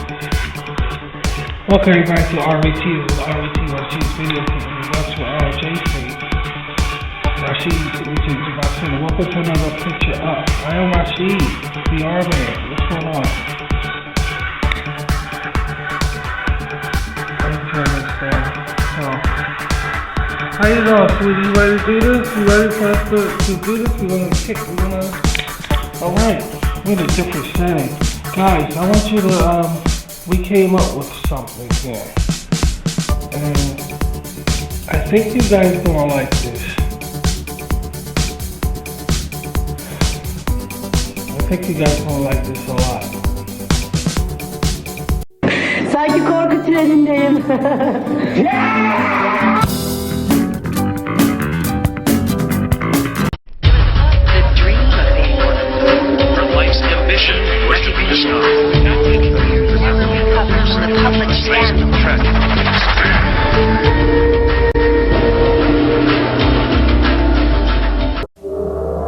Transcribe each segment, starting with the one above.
Welcome everybody to RVT. This is RVT Rashid's video for the Westwood J-State. Rashid, welcome to another picture up. I am Rashid, the R-Man. What's going on? Let me turn this down. How you doing, sweetie? You ready to do this? You ready for us to do this? Alright, we're in a different setting. Guys, I want you to, we came up with something here. And I think you guys gonna like this. I think you guys gonna like this a lot. Sanki korku trenindeyim.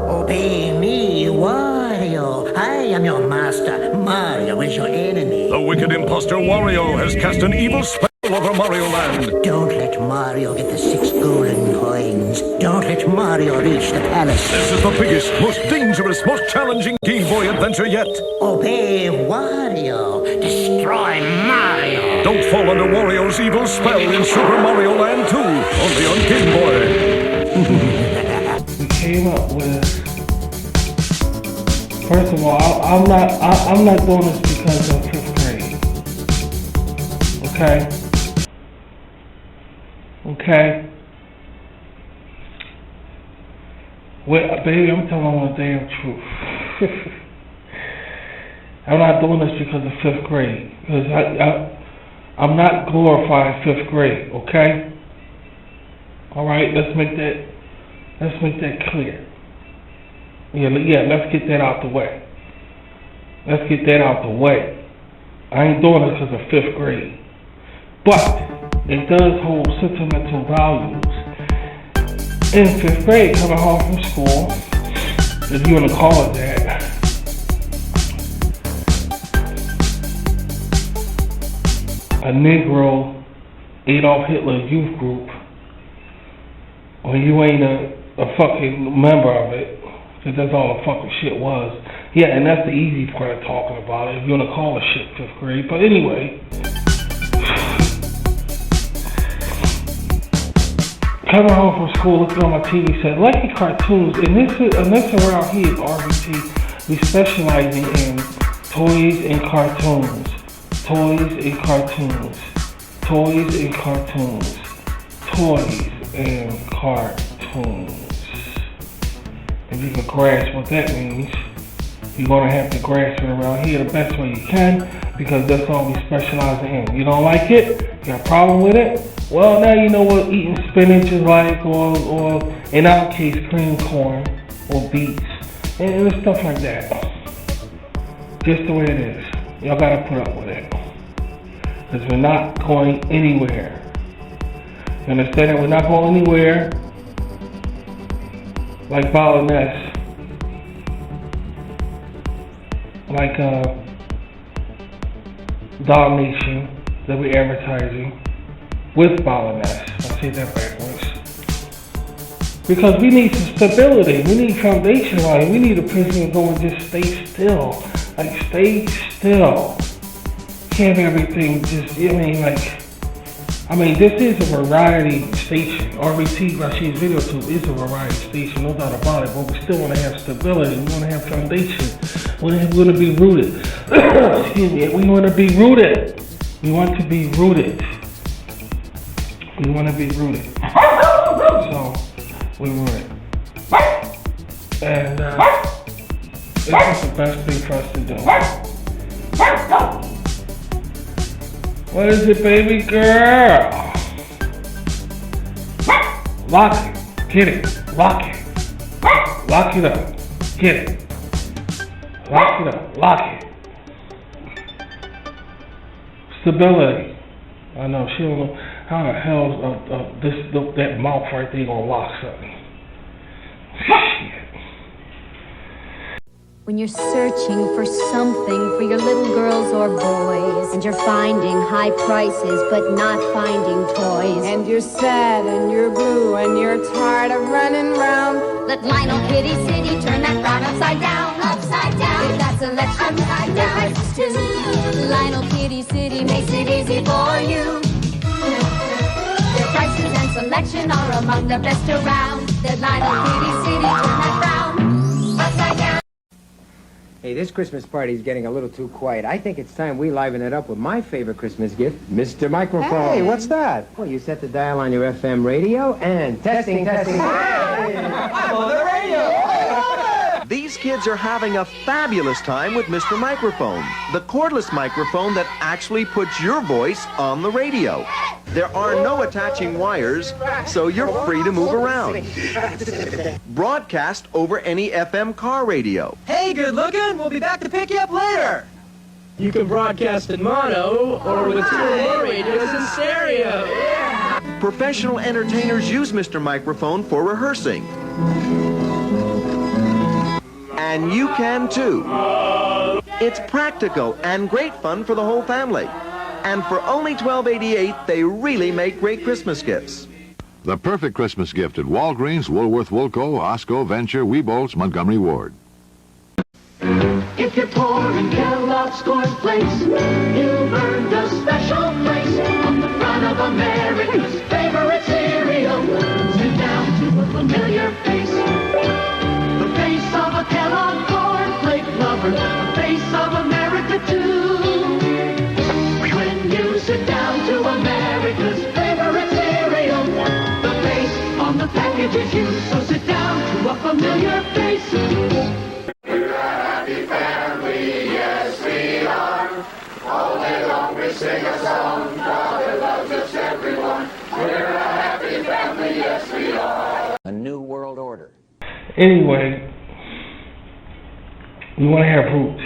Obey me, Wario. I am your master. Mario is your enemy. The wicked imposter Wario has cast an evil spell over Mario Land. Don't let Mario get the 6 golden coins. Don't let Mario reach the palace. This is the biggest, most dangerous, most challenging Game Boy adventure yet. Obey Wario. Destroy Mario. Don't fall under Wario's evil spell in Super Mario Land 2, only on Game Boy. We came up with. First of all, I'm not doing this because of 5th grade. Okay. Wait, baby, I'm telling the damn truth. I'm not doing this because of 5th grade. Because I'm not glorifying 5th grade, okay? Alright, let's make that clear. Yeah, let's get that out the way. I ain't doing it because of 5th grade. But it does hold sentimental values. In 5th grade, coming home from school, if you want to call it that, a Negro Adolf Hitler youth group, or you ain't a fucking member of it, because that's all the fucking shit was. Yeah, and that's the easy part of talking about it, if you want to call it shit 5th grade. But anyway, coming home from school, looking on my TV set, liking cartoons, and this around here at RVT, we specializing in toys and cartoons. Toys and cartoons. If you can grasp what that means, you're going to have to grasp it around here the best way you can, because that's all we specialize in. You don't like it? You got a problem with it? Well, now you know what eating spinach is like, or in our case, cream corn, or beets, and stuff like that. Just the way it is. Y'all got to put up with it. Because we're not going anywhere. You understand that? We're not going anywhere like Balinese. Like Domination that we're advertising with Balinese. I say that backwards. Because we need some stability. We need foundation. Like, we need a person to go and just stay still. Like, stay still. Can't have everything just, this is a variety station. RVT, Rashid's Video Tube, is a variety station, no doubt about it, but we still want to have stability. We want to have foundation. We want to be rooted. Excuse me. We want to be rooted. So, we rooted. And, this is the best thing for us to do. What is it, baby girl? Lock it. Get it. Lock it. Lock it up. Get it. Lock it up. Lock it. Stability. I know, she don't know how the hell that mouth right there gonna lock something. Shit. When you're searching for something for your little girls or boys, And you're finding high prices, but not finding toys. And you're sad and you're blue and you're tired of running round. Let Lionel Kitty City turn that frown upside down. Upside down. If that's selection, upside down. Lionel Kitty City makes it easy for you. Their prices and selection are among the best around. Let Lionel Kitty City turn that frown upside down. Hey, this Christmas party is getting a little too quiet. I think it's time we liven it up with my favorite Christmas gift, Mr. Microphone. Hey, what's that? Well, you set the dial on your FM radio and testing. I'm on the radio! These kids are having a fabulous time with Mr. Microphone, the cordless microphone that actually puts your voice on the radio. There are no attaching wires, so you're free to move around. Broadcast over any FM car radio. Hey, good looking. We'll be back to pick you up later. You can broadcast in mono or with two or more radios in stereo. Professional entertainers use Mr. Microphone for rehearsing. And you can too. It's practical and great fun for the whole family. And for only $12.88, they really make great Christmas gifts. The perfect Christmas gift at Walgreens, Woolworth, Woolco, Osco, Venture, Weebolts, Montgomery Ward. If you're poor in Kellogg's Corn Flakes, you've earned a special place on the front of America's favorite cereal. Sit down to a familiar face. The face of a Kellogg Corn Flake lover, the face of America too. When you sit down to America's favorite cereal, the face on the package is you. So sit down to a familiar face. We're a happy family, yes we are. All day long we sing a song, Father loves us everyone. We're a happy family, yes we are. A new world order. Anyway, we want to have roots.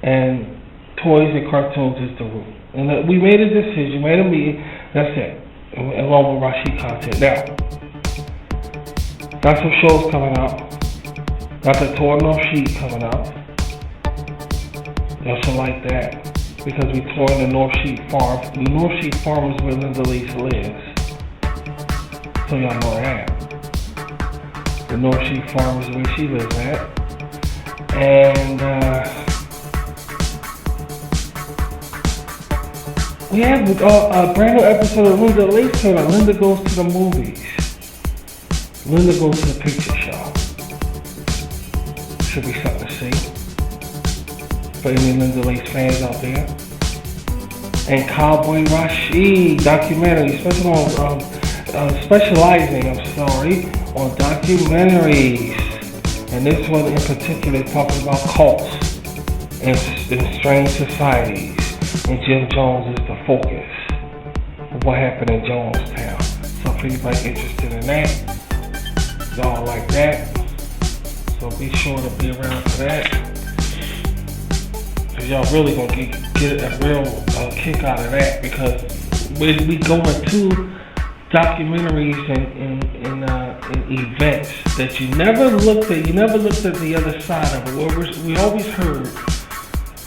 And toys and cartoons is the root. And we made a decision, made a meeting, that's it. Along with Rashid content. Now, got some shows coming up. Got the Tour North Sheet coming up. Y'all should like that. Because we touring the North Sheet Farm. The North Sheet Farm is where Linda Lease lives. So y'all know that. The North Sheet Farm is where she lives at. And we have a brand new episode of Linda Lease Tour. Linda goes to the movies. Linda goes to the picture show. Should be something to see for any Linda Lace fans out there. And Cowboy Rashid documentary, specializing on documentaries. And this one in particular is talking about cults and strange societies. And Jim Jones is the focus of what happened in Jonestown. So if anybody's interested in that, y'all like that. So be sure to be around for that. Cause y'all really gonna get a real kick out of that, because we go into documentaries and events that you never looked at. You never looked at the other side of it. We always heard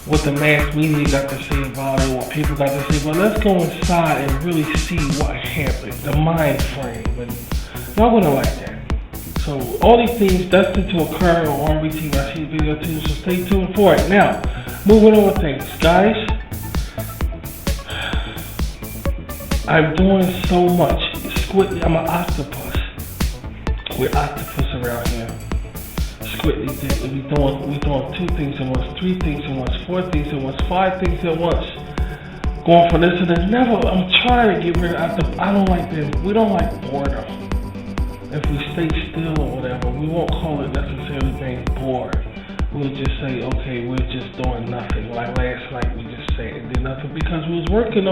what the mass media got to say about it, what people got to say. But let's go inside and really see what happened, the mind frame, and y'all gonna like that. So all these things destined to occur on RBT Rashid Video 2, so stay tuned for it. Now, moving on with things. Guys, I'm doing so much. Squid, I'm an octopus. We're octopus around here. Squid, we're doing 2 things at once, 3 things at once, 4 things at once, 5 things at once. Going for this and this. I'm trying to get rid of octopus. I don't like this. We don't like boredom. If we stay still or whatever, we won't call it necessarily being bored. We'll just say, okay, we're just doing nothing. Like last night, we just said and did nothing because I was working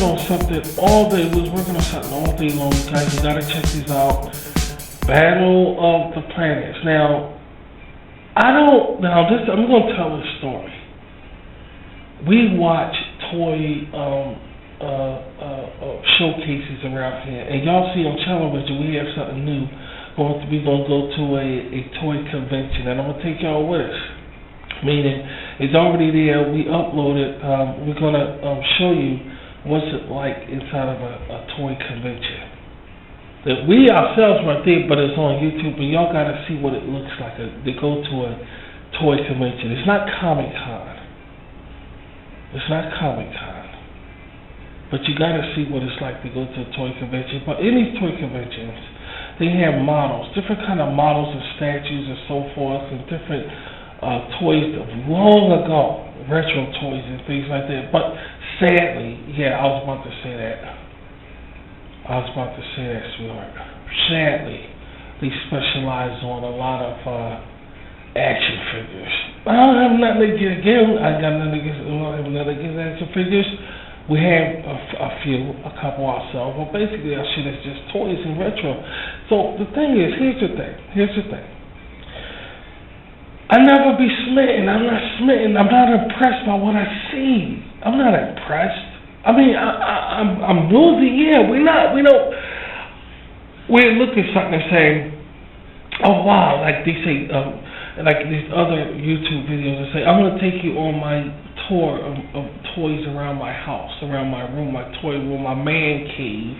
on something all day. We was working on something all day long, guys. You gotta check these out. Battle of the Planets. Now, I'm gonna tell a story. We watch toy showcases around here, and y'all see on television we have something new. We're gonna go to a toy convention, and I'm gonna take y'all with us. Meaning, It's already there. We uploaded. We're gonna show you what's it like inside of a toy convention. That we ourselves weren't there, but it's on YouTube, and y'all gotta see what it looks like. They go to a toy convention. It's not Comic-Con. It's not Comic-Con. But you gotta see what it's like to go to a toy convention. But in these toy conventions, they have models, different kind of models and statues and so forth, and different toys of long ago, retro toys and things like that. But sadly, yeah, I was about to say that. Sweetheart. Sadly, they specialize on a lot of action figures. I don't have nothing against them. I don't have nothing against action figures. We have a couple ourselves, but basically our shit is just toys and retro. So the thing is, here's the thing. I never be smitten. I'm not smitten. I'm not impressed by what I see. I'm not impressed. I mean, I'm nosy. Yeah, we don't. We look at something and say, "Oh wow!" Like they say, like these other YouTube videos and say, "I'm gonna take you on my tour of toys around my house, around my room, my toy room, my man cave."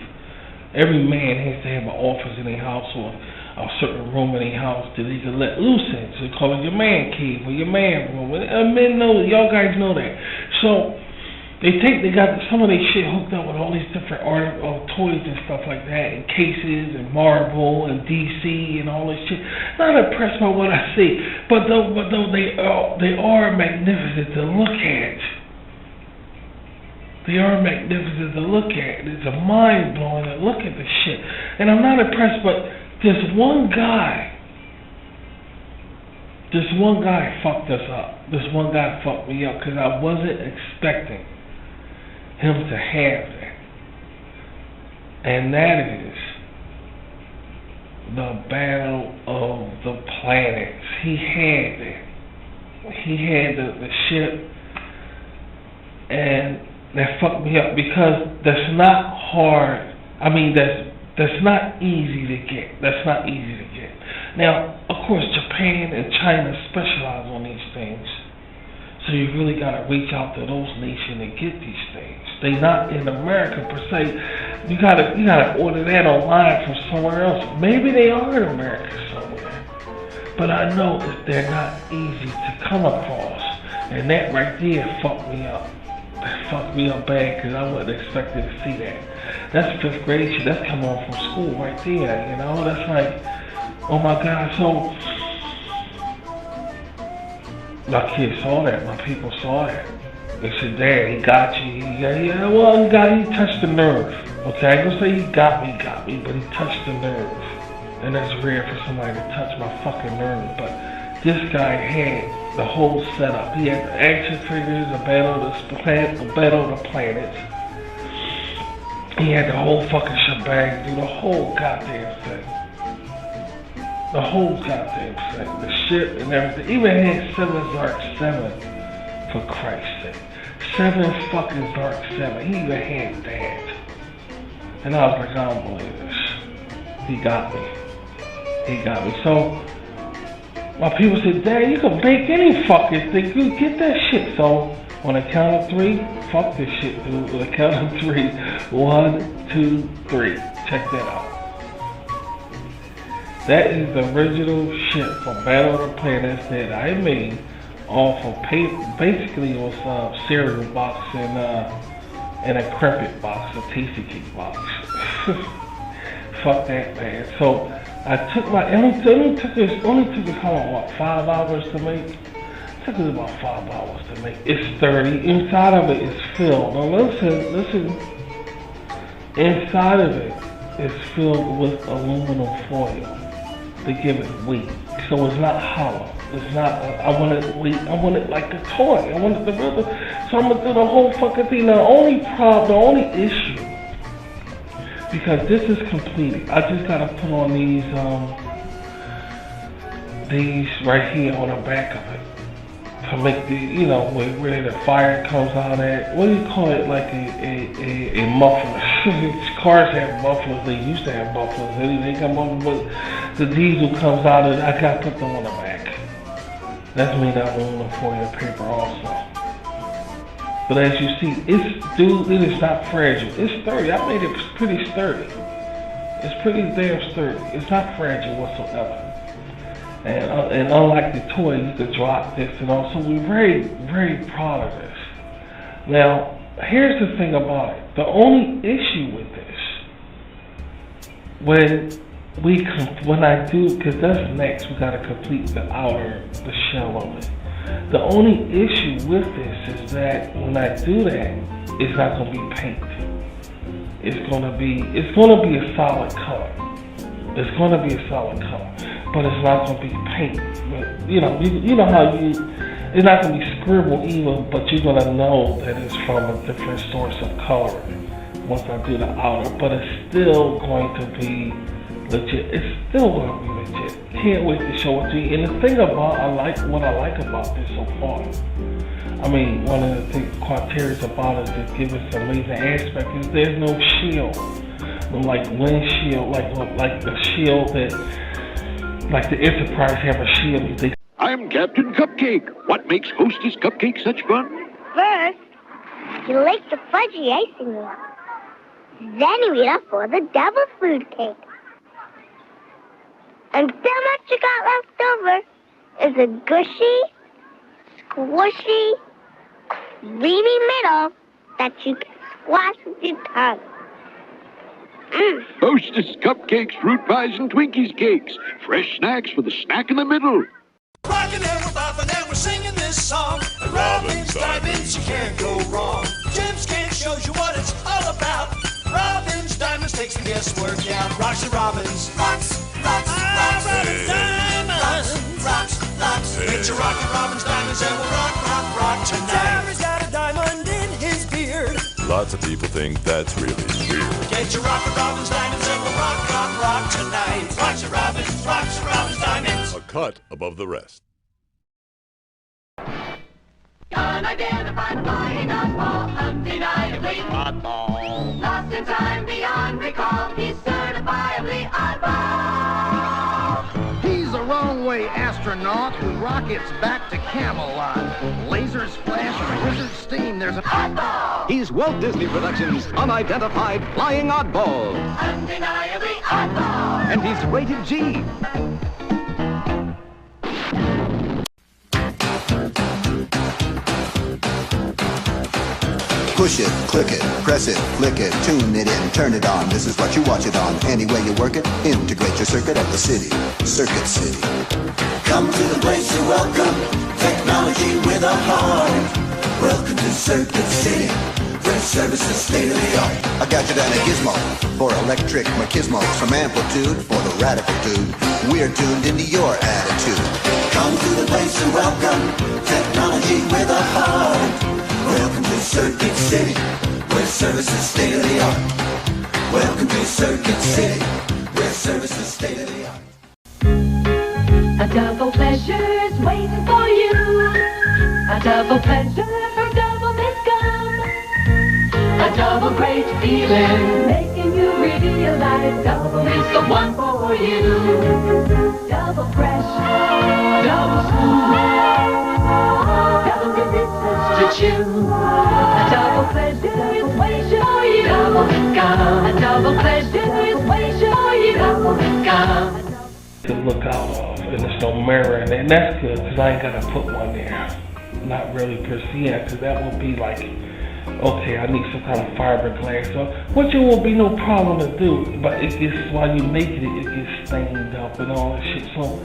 Every man has to have an office in their house or a certain room in their house that they can let loose in. So they call it your man cave or your man room. Men know, y'all guys know that. So they got some of their shit hooked up with all these different toys and stuff like that, and cases and Marvel and DC and all this shit. Not impressed by what I see, but though they are magnificent to look at. They are magnificent to look at. It's a mind blowing to look at this shit, and I'm not impressed. But this one guy fucked us up. This one guy fucked me up because I wasn't expecting him to have that, and that is the Battle of the Planets. He had it. He had the ship, and that fucked me up because that's not hard. I mean, that's not easy to get. Now, of course, Japan and China specialize on these things. So you really got to reach out to those nations and get these things. They not in America per se. You gotta order that online from somewhere else. Maybe they are in America somewhere, but I know that they're not easy to come across. And that right there fucked me up. That fucked me up bad because I wasn't expecting to see that. That's 5th grade shit. That's coming on from school right there. You know, that's like, oh my God. So my kids saw that. My people saw that. They said, "Dad, he got you." He touched the nerve. Okay, I ain't gonna say he got me, but he touched the nerve. And that's rare for somebody to touch my fucking nerve. But this guy had the whole setup. He had the action figures, the Battle of the Planets. He had the whole fucking shebang, dude, the whole goddamn thing. The ship and everything. Even had 7 Zark 7, for Christ's sake. 7 fucking Zark 7. He even had that. And I was like, I don't believe this. He got me. So my people said, "Dad, you can make any fucking thing. You get that shit." So on the count of 3, fuck this shit, dude. On the count of 3. 1, 2, 3. Check that out. That is the original shit from Battle of the Planets that I made off of paper. Basically, it was a cereal box and a Crempit box, a Tasty Cake box. Fuck that, man. So I took it only took us how long, what, 5 hours to make? It took us about 5 hours to make. It's 30. Inside of it is filled. Now listen. Inside of it is filled with aluminum foil to give it weight. So it's not hollow. It's not, I want it like a toy. I want it the real. So I'm gonna do the whole fucking thing. The only issue, because this is completed, I just gotta put on these right here on the back of it to make the, where the fire comes out at. What do you call it? Like a muffler. Cars have mufflers. They used to have mufflers. They come up with the diesel comes out, and I gotta put them on the back. That's made out of aluminum foil paper also. But as you see, it is not fragile. It's sturdy. I made it pretty sturdy. It's pretty damn sturdy. It's not fragile whatsoever. And unlike the toy, you could drop this and all. So we're very, very proud of this. Now, here's the thing about it. The only issue with this, when I do, because that's next, we gotta complete the shell of it. The only issue with this is that when I do that, it's not gonna be paint. It's gonna be a solid color. It's gonna be a solid color, but it's not gonna be paint. But, you know how it's not gonna be scribbled even, but you're gonna know that it's from a different source of color once I do the outer. But it's still going to be legit. It's still going to be legit. Can't wait to show it to you. And the thing about what I like about this so far, I mean, one of the criteria about it that gives us an amazing aspect is there's no shield, no like windshield, like the shield that, like the Enterprise have a shield. I'm Captain Cupcake. What makes Hostess Cupcake such fun? First, you lick the fudgy icing off. Then you eat up for the devil's food cake. And so much you got left over is a gushy, squishy, creamy middle that you can squash with your tongue. Hostess Cupcakes, fruit pies, and Twinkies cakes. Fresh snacks for the snack in the middle. Rockin' and we're boppin' and we're singing this song. At Robin's Diamonds, you can't go wrong. Jim's Can shows you what it's all about. Robin's Diamonds takes the guesswork out. Rocks and Robins. Rocks, rocks, rocks. Robin's Diamonds. Rocks, rocks. Get your rockin' Robin's Diamonds and we'll rock, rock, rock tonight. Jerry's got a diamond in his beard. Lots of people think that's really weird. Get your rockin' Robin's Diamonds and we'll rock, rock, rock tonight. Rocks and Robins, Diamonds. A cut above the rest. Unidentified flying oddball, undeniably oddball. Lost in time beyond recall, he's certifiably oddball. He's a wrong-way astronaut who rockets back to Camelot. Lasers flash and wizards steam, there's an oddball. He's Walt Disney Productions' unidentified flying oddball. Undeniably oddball. And he's rated G. Push it, click it, press it, flick it, tune it in, turn it on. This is what you watch it on. Any way you work it, integrate your circuit at the city, Circuit City. Come to the place you're welcome. Technology with a heart. Welcome to Circuit City, where service is state of the art. A gadget and a gizmo for electric machismos. From amplitude for the radical dude. We're tuned into your attitude. Come to the place you're welcome. Technology with a heart. Welcome to Circuit City, where service is state of the art. Welcome to Circuit City, where service is state of the art. A double pleasure's waiting for you. A double pleasure for double miscome. A double great feeling, making you realize double is the one for you. Double fresh, double smooth, double delicious to chew. A double pleasure is waiting for you. Double miscome. A double pleasure is waiting for you. Double miscome. To look out of, and there's no mirror in it, and that's good because I ain't gotta put one there. Not really per se, because that would be like, okay, I need some kind of fiberglass, which it will be no problem to do, but it gets, while you make it, it gets stained up and all that shit. So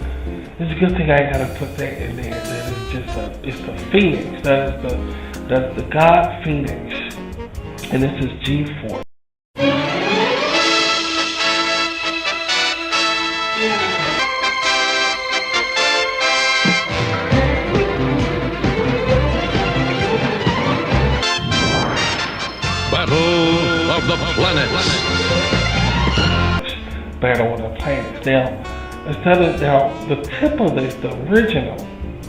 it's a good thing I ain't gotta put that in there. That is just it's the Phenix. That's the God Phenix, and this is G4. Battle of the Planets. Battle of the Planets. Now, the tip of this, the original,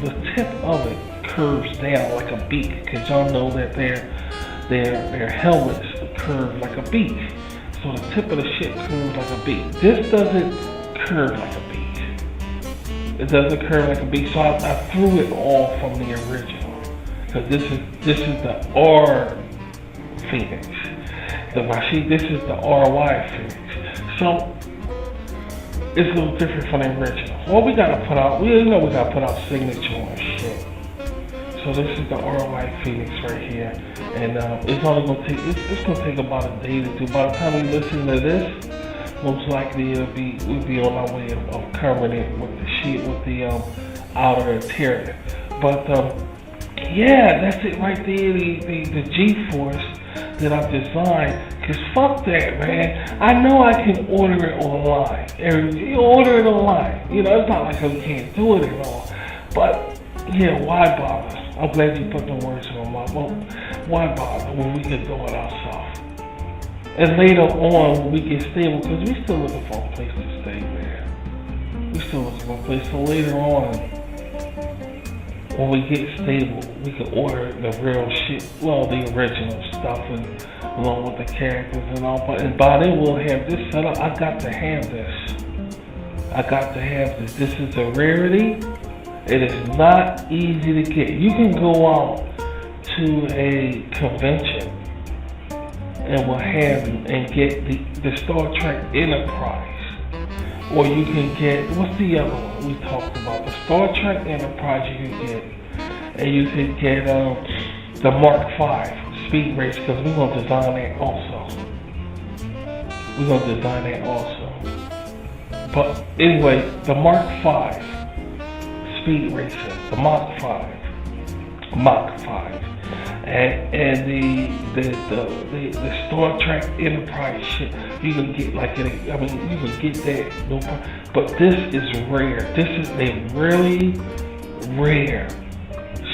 the tip of it curves down like a beak, because y'all know that their helmets curve like a beak. So the tip of the ship curves like a beak. This doesn't curve like a beak. It doesn't curve like a beat. So I threw it all from the original. Because this is the R Phenix. This is the RY Phenix. So it's a little different from the original. Well, we gotta put out signature and shit. So this is the RY Phenix right here, and it's only gonna take about a day to do. By the time we listen to this, most likely we'll be on our way of covering it with the sheet, with the outer interior. But yeah, that's it right there. The G-force that I've designed. Cause fuck that, man. I know I can order it online. You order it online. You know, it's not like I can't do it at all. But yeah, why bother? I'm glad you put the words in my mouth. Well, why bother when we can do it ourselves? And later on, when we get stable, because we still looking for a place to stay, man. We still looking for a place. So later on, when we get stable, we can order the real shit, well, the original stuff, and along with the characters and all. But by then we'll have this set up. I got to have this. This is a rarity. It is not easy to get. You can go out to a convention and get the Star Trek Enterprise. Or you can get, what's the other one we talked about? The Star Trek Enterprise you can get. And you can get the Mark V Speed Race, because we're going to design that also. But anyway, the Mark V Speed Racer, the Mach 5. And the Star Trek Enterprise shit, you can get you can get that, no problem. But this is rare. This is a really rare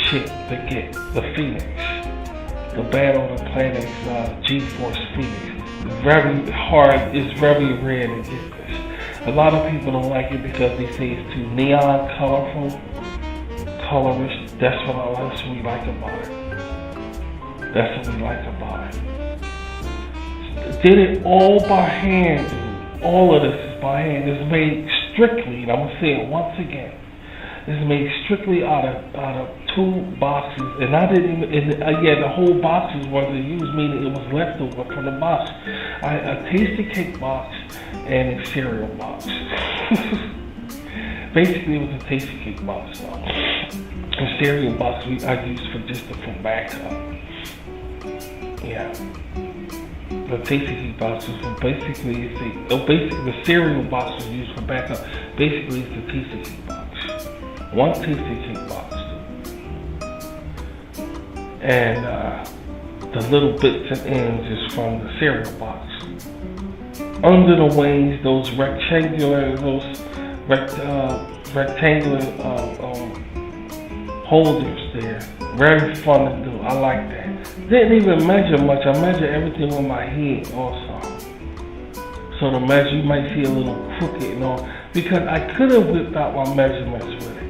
shit to get. The Phenix, the Battle of the Planets G-Force Phenix. It's very rare to get this. A lot of people don't like it because they say it's too neon, colorful, colorish. That's what we like about it. Did it all by hand, dude. All of this is by hand. It's made strictly, and I'm gonna say it once again. It's made strictly out of 2 boxes, and I didn't even. The whole boxes wasn't used, meaning it was leftover from the box. A tasty cake box and a cereal box. Basically, it was a tasty cake box. So. The cereal box I used for backup. Yeah. The tasty cake box was basically the cereal box was used for backup. Basically, it's the tasty cake box. One tasty cake box, and the little bits and ends is from the cereal box. Under the wings, those rectangular holders there. Very fun to do. I like that. Didn't even measure much. I measured everything with my head also. So the measure, you might see a little crooked and all, because I could have whipped out my measurements with it.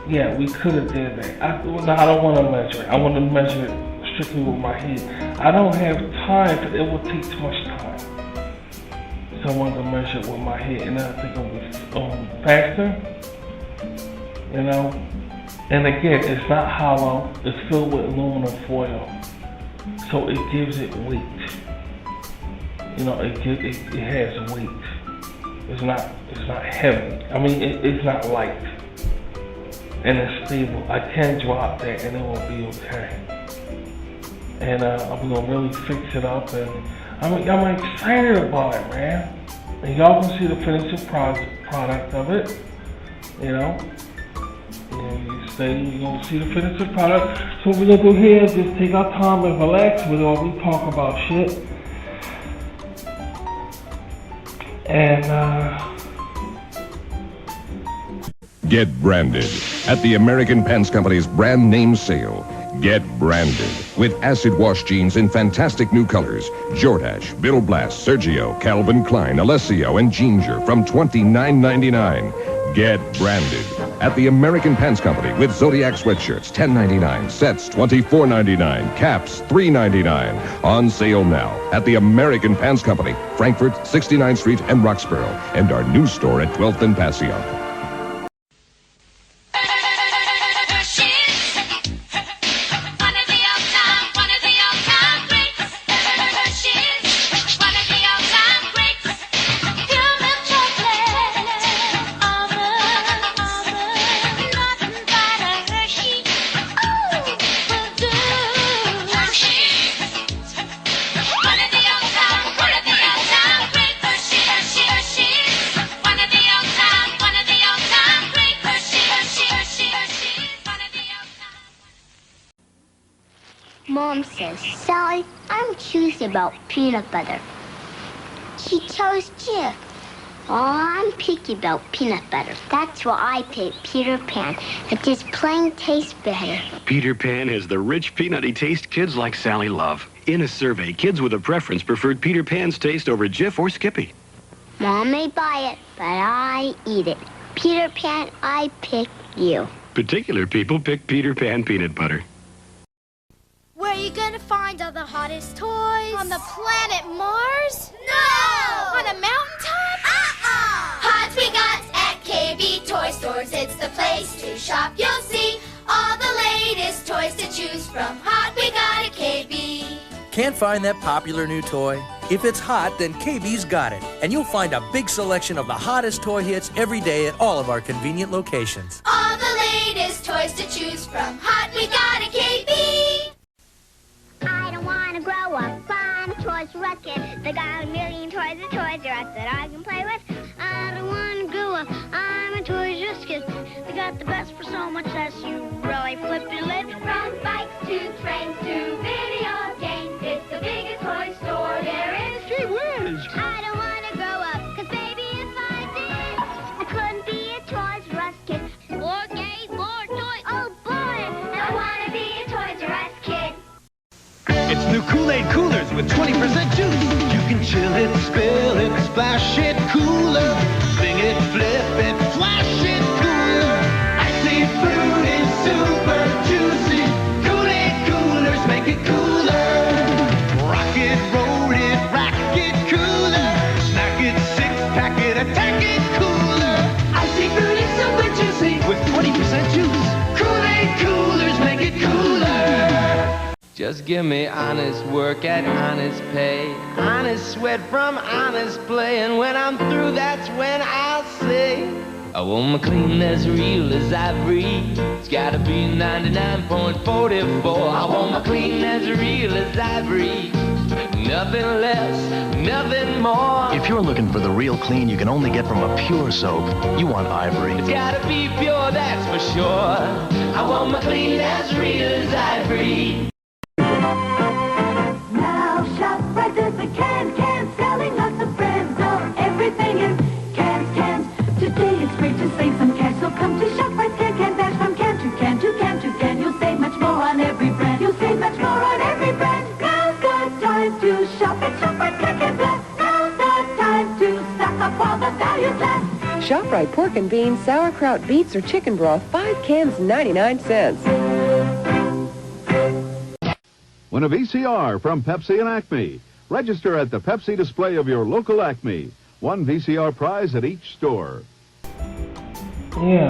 Yeah, we could have did that. I don't want to measure it. I want to measure it strictly with my head. I don't have time, but it will take too much time. So I want to measure it with my head, and I think it'll be faster. You know? And again, it's not hollow. It's filled with aluminum foil. So it gives it weight. You know, it has weight. It's not heavy. I mean, it's not light. And it's stable. I can drop that and it will be okay. And I'm gonna really fix it up, and I'm excited about it, man. And y'all can see the finished product of it. You know, you're gonna see the finished product. So what we're gonna do here is just take our time and relax. We talk about shit. And Get branded at the American Pants Company's brand name sale. Get branded with acid wash jeans in fantastic new colors. Jordache, Bill Blast, Sergio, Calvin Klein, Alessio, and Ginger from $29.99. Get branded at the American Pants Company with Zodiac sweatshirts, $10.99, sets, $24.99, caps, $3.99. On sale now at the American Pants Company, Frankfurt, 69th Street, and Roxborough, and our new store at 12th and Passyunk. Mom says, Sally, I'm choosy about peanut butter. She chose Jif. Oh, I'm picky about peanut butter. That's why I pick Peter Pan. It just plain tastes better. Peter Pan has the rich, peanutty taste kids like Sally love. In a survey, kids with a preference preferred Peter Pan's taste over Jif or Skippy. Mom may buy it, but I eat it. Peter Pan, I pick you. Particular people pick Peter Pan peanut butter. Where are you gonna find all the hottest toys? On the planet Mars? No! On a mountaintop? Hot we got at KB Toy Stores. It's the place to shop. You'll see all the latest toys to choose from. Hot we got at KB. Can't find that popular new toy? If it's hot, then KB's got it. And you'll find a big selection of the hottest toy hits every day at all of our convenient locations. All the latest toys to choose from. Hot we got at KB. I don't want to grow up. I'm a Toys R Us kid. They got a million toys at Toys R Us that I can play with. I don't want to grow up. I'm a Toys R Us kid. They got the best for so much less. You really flip your lid. From bikes to trains to video games, it's the biggest toy store there is. Gee whiz! I don't want to grow up, 'cause baby, if I did, I couldn't be a Toys R Us kid. More games, more toys. Oh boy, I want to be a Toys R Us kid. It's new Kool-Aid coolers with 20% juice. You can chill it, spill it, splash it cooler. Sing it, flip it, flash it cooler. Icy fruity, super juicy. Kool-Aid coolers make it cooler. Rock it, roll it, rack it cooler. Snack it, six-pack it, attack it cooler. Icy fruity, super juicy with 20% juice. Kool-Aid coolers make it cooler. Just give me honest work at honest pay, honest sweat from honest play, and when I'm through, that's when I'll say, I want my clean as real as I breathe. It's gotta be 99.44. I want my clean as real as I breathe. Nothing less, nothing more. If you're looking for the real clean you can only get from a pure soap, you want Ivory. It's gotta be pure, that's for sure. I want my clean as real as I breathe. Now shop right, there's a can, selling lots of brands of everything in cans. Today it's great to save some cash, so come to shop right, can dash from can to can to can to can. You'll save much more on every brand. You'll save much more on every brand. Now's the time to shop at ShopRite can blast. Now's the time to stock up while the values last. ShopRite pork and beans, sauerkraut, beets, or chicken broth, 5 cans, 99 cents. Win a VCR from Pepsi and Acme. Register at the Pepsi display of your local Acme. One VCR prize at each store. Yeah.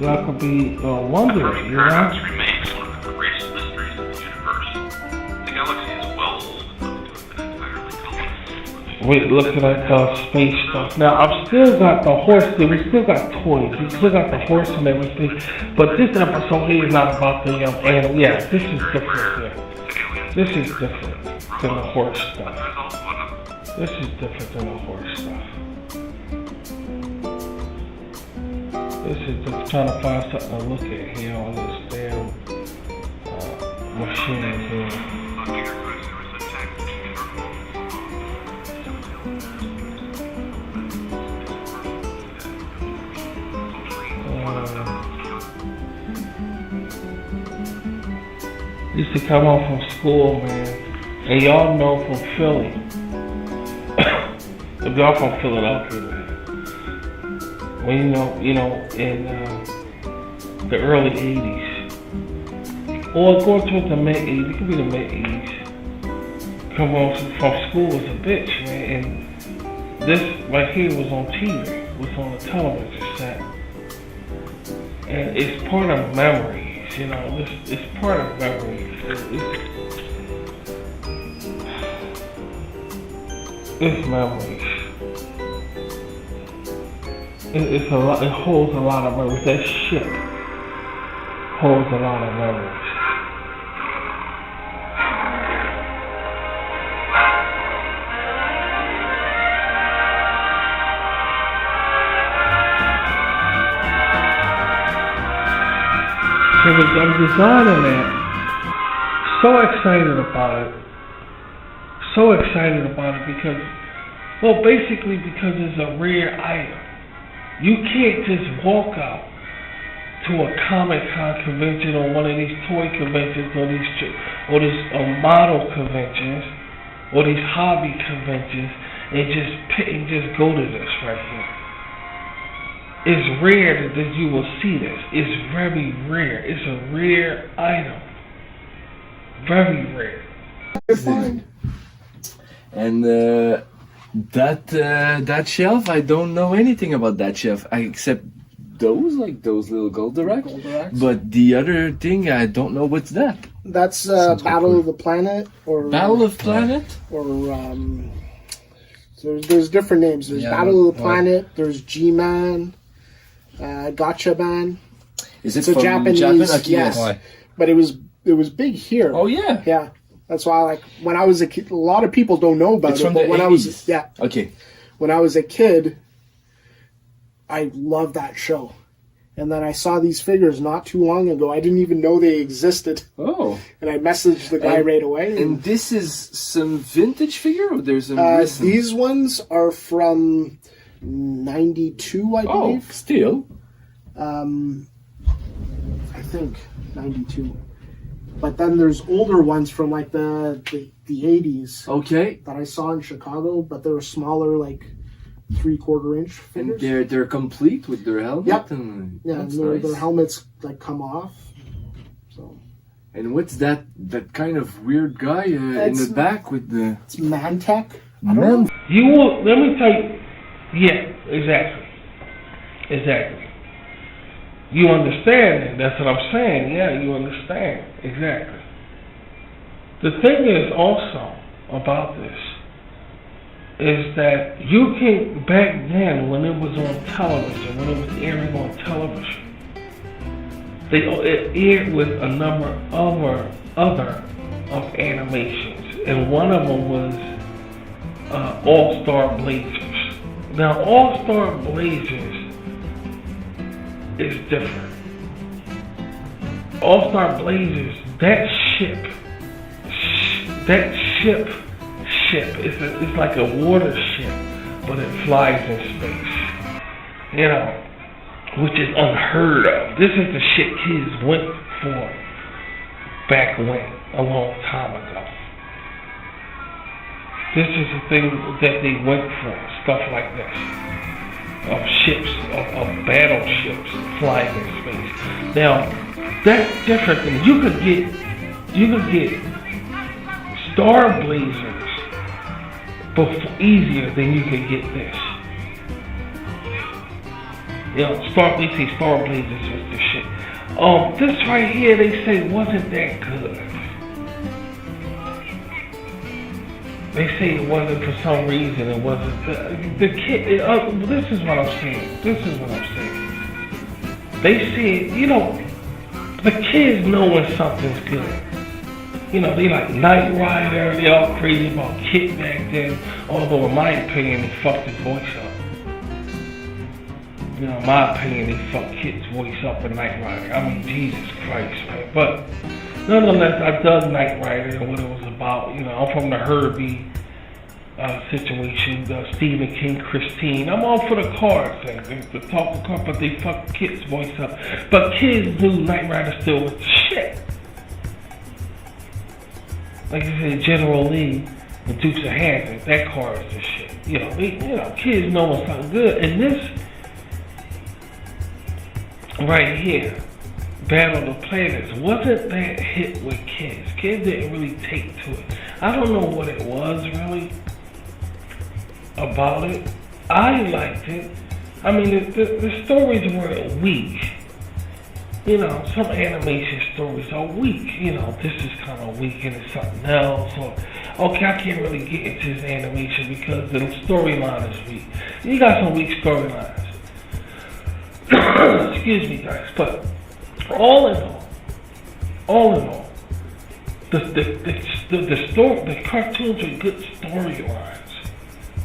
That could be wondrous, you know? Remains one of the greatest mysteries of the universe. The galaxy is well old enough to have been entirely colonized. Wait, looking at space stuff. Now, I've still got the horse there. We still got toys. We still got the horse and everything. But this episode here is not about the animal. Yeah, this is different. Yeah. This is different than the horse stuff. This is different than the horse stuff. This is just trying to find something to look at here on this damn machine here. Used to come home from school, man, and y'all know from Philly. If y'all from Philadelphia, man, when you know, in the early '80s, or going towards the mid '80s, it could be the mid '80s. Come home from school was a bitch, man, and this right here was on TV, was on the television set, and it's part of memories. You know, it's part of memories. It's memories. It's a lot. It holds a lot of memories. That ship holds a lot of memories. because I'm designing that. So excited about it. So excited about it because, well, basically because it's a rare item. You can't just walk out to a Comic-Con convention or one of these toy conventions or these model conventions or these hobby conventions and just go to this right here. It's rare that you will see this. It's very rare. It's a rare item. Very rare. And that shelf, I don't know anything about that shelf except those little Goldorak. But the other thing, I don't know what's that. That's Battle of the Planet or Battle of Planet, or so there's different names. There's Battle of the Planet. There's G-Man, Gotcha Man. Is it it's a from Japanese? Japan? Okay, yes, yes. But it was big here. Oh yeah, yeah. That's why, like, when I was a kid, a lot of people don't know about it's it. From but the when 80s. I was okay, when I was a kid, I loved that show. And then I saw these figures not too long ago. I didn't even know they existed. Oh. And I messaged the guy right away. And this is some vintage figure, or there's a recent? These ones are from 92, I believe. Oh, still. I think 92. But then there's older ones from like the 80s. Okay. That I saw in Chicago, but they were smaller, like 3/4 inch figures. And they're complete with their helmet. Yep. And Yeah, that's their nice. helmets like come off. So. And what's that kind of weird guy in the back with the? It's Mantech. You will. Let me tell you. Yeah, exactly. You understand it. That's what I'm saying. Yeah, you understand. Exactly. The thing is also about this is that you can, back then when it was on television, when it was airing on television, it aired with a number of other animations, and one of them was All-Star Blazers. Now, All-Star Blazers is different. All-Star Blazers, that ship it's like a water ship, but it flies in space. You know, which is unheard of. This is the shit kids went for back when, a long time ago. This is the thing that they went for, stuff like this. Of ships, of battleships flying in space. Now, that's different than you could get Star Blazers easier than you could get this. You know, Star Blazers was the shit. This right here, they say wasn't that good. They say it wasn't for some reason. It wasn't the kid. This is what I'm saying. They said, you know, the kids know when something's good. You know, they like Knight Rider. They all crazy about Kit back then. Although, in my opinion, they fucked his voice up. You know, in my opinion, they fucked Kit's voice up in Knight Rider. I mean, Jesus Christ, man. But nonetheless, I dug Knight Rider and what it was about. You know, I'm from the Herbie situation, Stephen King, Christine. I'm all for the cars thing, the talking car, but they fucked Kit's voice up. But kids knew Knight Rider still was the shit. Like I said, General Lee, the Dukes of Hazzard, that car is the shit. You know, kids know when something good. And this right here, Battle of the Planets, wasn't that hit with kids. Kids didn't really take to it. I don't know what it was really about it. I liked it. I mean, the stories were weak. You know, some animation stories are weak. You know, this is kind of weak and it's something else. Or, okay, I can't really get into this animation because the storyline is weak. You got some weak storylines. Excuse me, guys. But all in all, the cartoons are good storylines.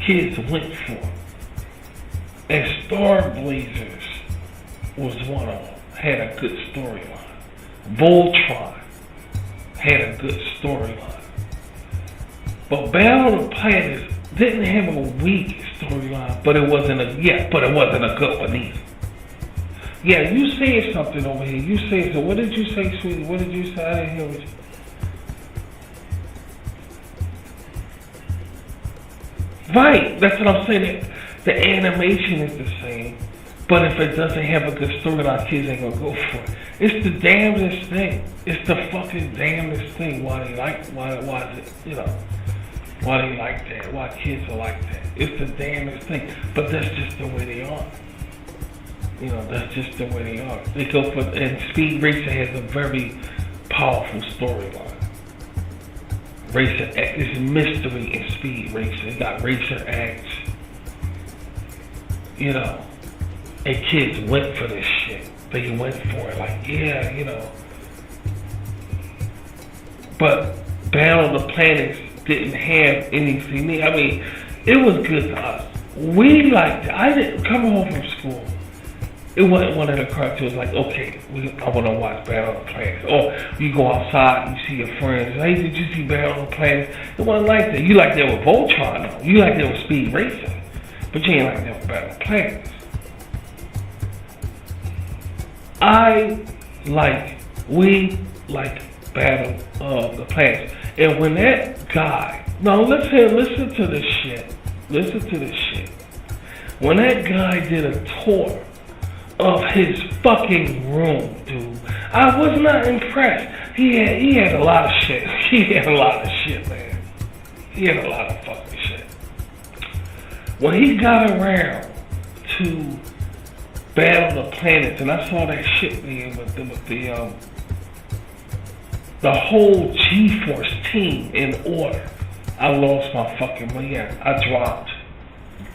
Kids went for. And Star Blazers was one of them. Had a good storyline. Voltron had a good storyline. But Battle of the Planets didn't have a weak storyline, but it wasn't a good one either. Yeah, you said something over here. You said so. What did you say, sweetie? What did you say? I didn't hear what you. Right, that's what I'm saying. The animation is the same, but if it doesn't have a good storyline, kids ain't gonna go for it. It's the damnedest thing. It's the fucking damnedest thing. Why is it, why they like that? Why kids are like that? It's the damnedest thing. But that's just the way they are. That's just the way they are. They go for, and Speed Racer has a very powerful storyline. Racer X is mystery in Speed Racer. You got Racer X. And kids went for this shit. They went for it, like, yeah. But Battle of the Planets didn't have anything. I mean, it was good to us. We liked it. I didn't come home from school. It wasn't one of the cartoons like, okay, I want to watch Battle of the Planets. Or you go outside, you see your friends. Hey, did you see Battle of the Planets? It wasn't like that. You like that with Voltron, though. You like that with Speed Racer. But you ain't like that with Battle of the Planets. We like Battle of the Planets. And when that guy, listen to this shit. Listen to this shit. When that guy did a tour of his fucking room, dude, I was not impressed. He had a lot of shit. He had a lot of shit, man. He had a lot of fucking shit. When he got around to Battle of the Planets, and I saw that shit, man, with the whole G-Force team in order, I lost my fucking mind. I dropped.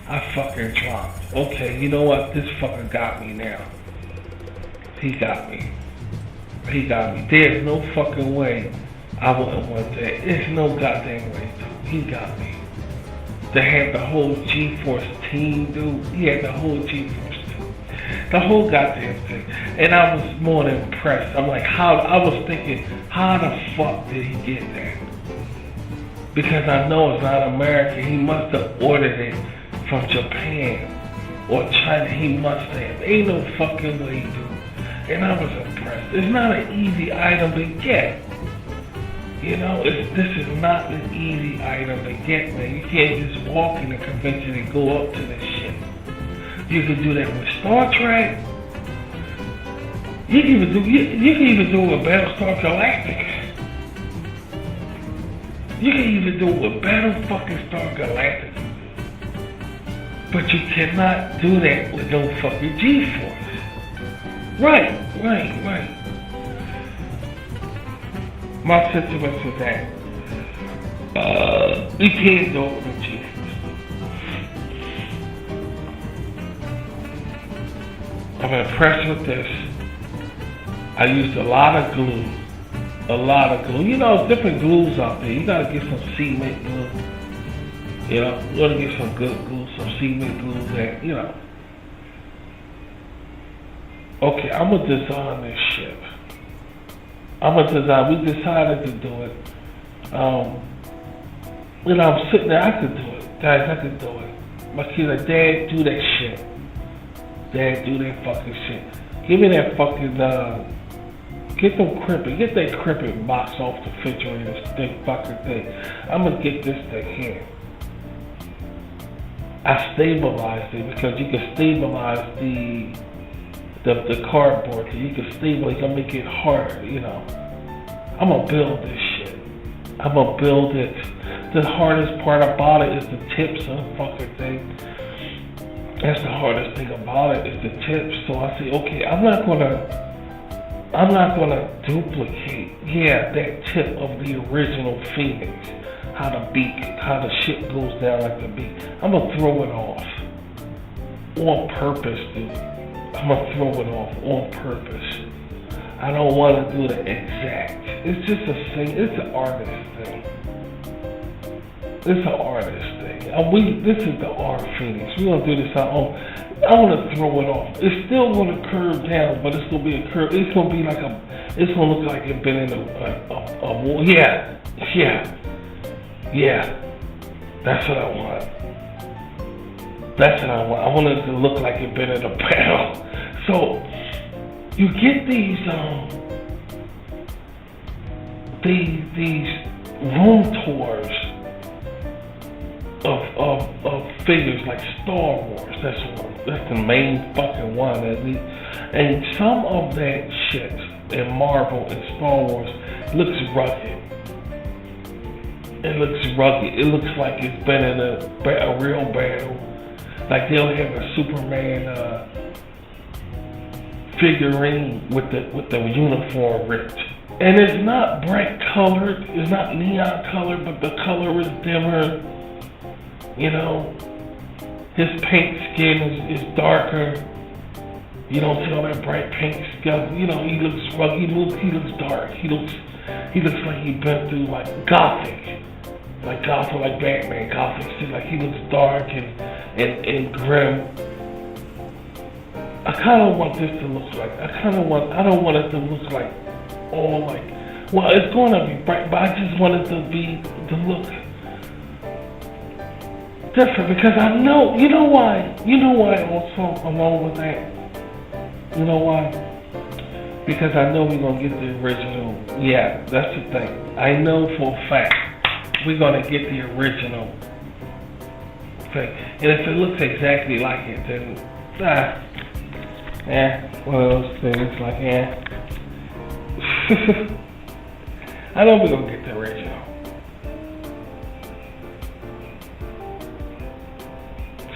I fucking dropped. Okay, you know what? This fucker got me now. He got me. There's no fucking way I wouldn't want that. There's no goddamn way, dude. He got me. To have the whole G-Force team, dude. He had the whole G-Force team. The whole goddamn thing. And I was more than impressed. I'm like, I was thinking, how the fuck did he get that? Because I know it's not American. He must have ordered it from Japan or China. He must have. Ain't no fucking way, dude. And I was impressed. It's not an easy item to get. This is not an easy item to get, man. You can't just walk in a convention and go up to this shit. You can do that with Star Trek. You can even do it with Battlestar Galactica. You can even do it with Battlestar Galactica. But you cannot do that with no fucking G-Force. Right. My situation is that you can't do it with G-Force. I'm impressed with this. I used a lot of glue. Different glues out there. You gotta get some cement glue. You gotta get some good glue, some cement glue that, Okay, I'm gonna design this ship. We decided to do it. I'm sitting there, I could do it. Guys, I could do it. My kid's like, Dad, do that shit. Dad, do that fucking shit. Give me that fucking, get that crimping box off the refrigerator, this fucking thing. I'm gonna get this thing here. I stabilized it because you can stabilize the cardboard. You can stabilize, you can make it harder, I'm gonna build this shit. I'm gonna build it. The hardest part about it is the tips of the fucking thing. That's the hardest thing about it is the tips. So I say, okay, I'm not gonna duplicate, that tip of the original Phenix. How the ship goes down like the beak. I'm gonna throw it off. On purpose, dude. I'm gonna throw it off on purpose. I don't want to do the exact. It's just a thing. It's an artist thing. This is the art Phenix. We're gonna do this our own. I want to throw it off. It's still gonna curve down, but it's gonna be a curve. It's gonna be like It's gonna look like it's been in a war. Yeah. That's what I want. That's what I want. I want it to look like it's been in a battle. So you get these room tours of figures like Star Wars. That's the main fucking one. And some of that shit in Marvel and Star Wars looks rugged. It looks rugged. It looks like it's been in a real battle. Like they'll have a Superman figurine with the uniform ripped. And it's not bright colored, it's not neon colored, but the color is dimmer. You know, his paint skin is darker. You don't see all that bright pink stuff. You know, he looks rugged. He looks dark. He looks like he's been through like Gothic, like Batman, Gothic shit. Like he looks dark and grim. I kind of want this to look like. I don't want it to look like all like. Well, it's going to be bright, but I just want it to look different because I know. You know why? Also along with that. You know why? Because I know we're going to get the original. Yeah, that's the thing. I know for a fact we're going to get the original thing. And if it looks exactly like it, then, one of those things like, I know we're going to get the original.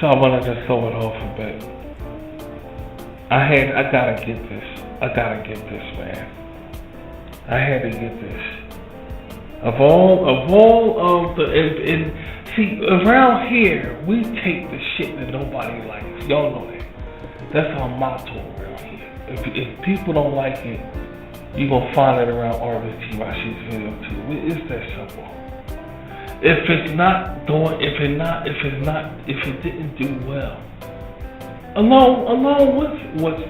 So I want to just throw it off a bit. I gotta get this. I gotta get this, man. I had to get this. Of all of the, and see, around here, we take the shit that nobody likes. Y'all know that. That's our motto around here. If people don't like it, you gonna find it around RVT Rashi's video too. It's that simple. If it didn't do well, along with what's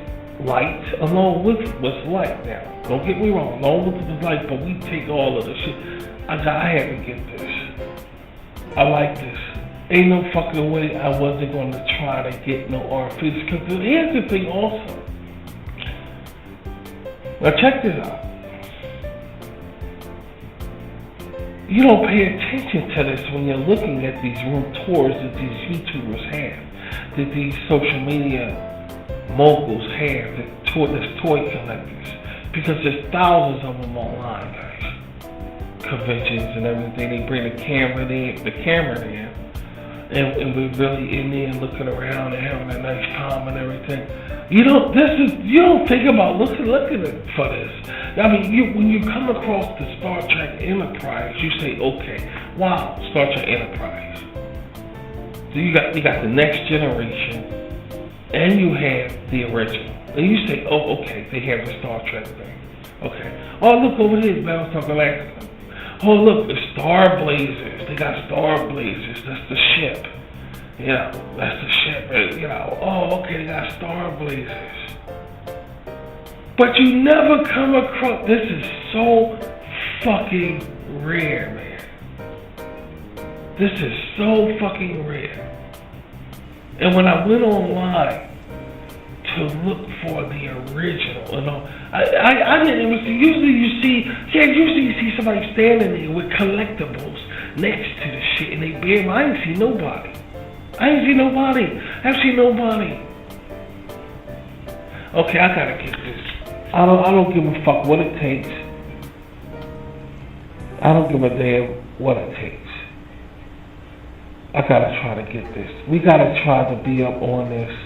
light, along with what's light now. Don't get me wrong, along with what's light, but we take all of the shit. I had to get this. I like this. Ain't no fucking way I wasn't going to try to get no RFPs. Because here's the thing also. Now check this out. You don't pay attention to this when you're looking at these room tours that these YouTubers have. That these social media moguls have, that's toy collectors, because there's thousands of them online, guys. Conventions and everything, they bring the camera in, and we're really in there looking around and having a nice time and everything. You don't think about looking for this. I mean, when you come across the Star Trek Enterprise, you say, okay, wow, Star Trek Enterprise. So you got the Next Generation, and you have the original. And you say, oh, okay, they have the Star Trek thing. Okay. Oh, look over here, Battlestar Galactica. Oh, look, the Star Blazers. They got Star Blazers. That's the ship. You know, that's the ship. You know, oh, okay, they got Star Blazers. But you never come across. This is so fucking rare, man. This is so fucking rare. And when I went online to look for the original, you know, I didn't even see. Usually you see somebody standing there with collectibles next to the shit, and they bear. I ain't see nobody. I've seen nobody. Okay, I gotta get this. I don't give a fuck what it takes. I don't give a damn what it takes. I gotta try to get this. We gotta try to be up on this.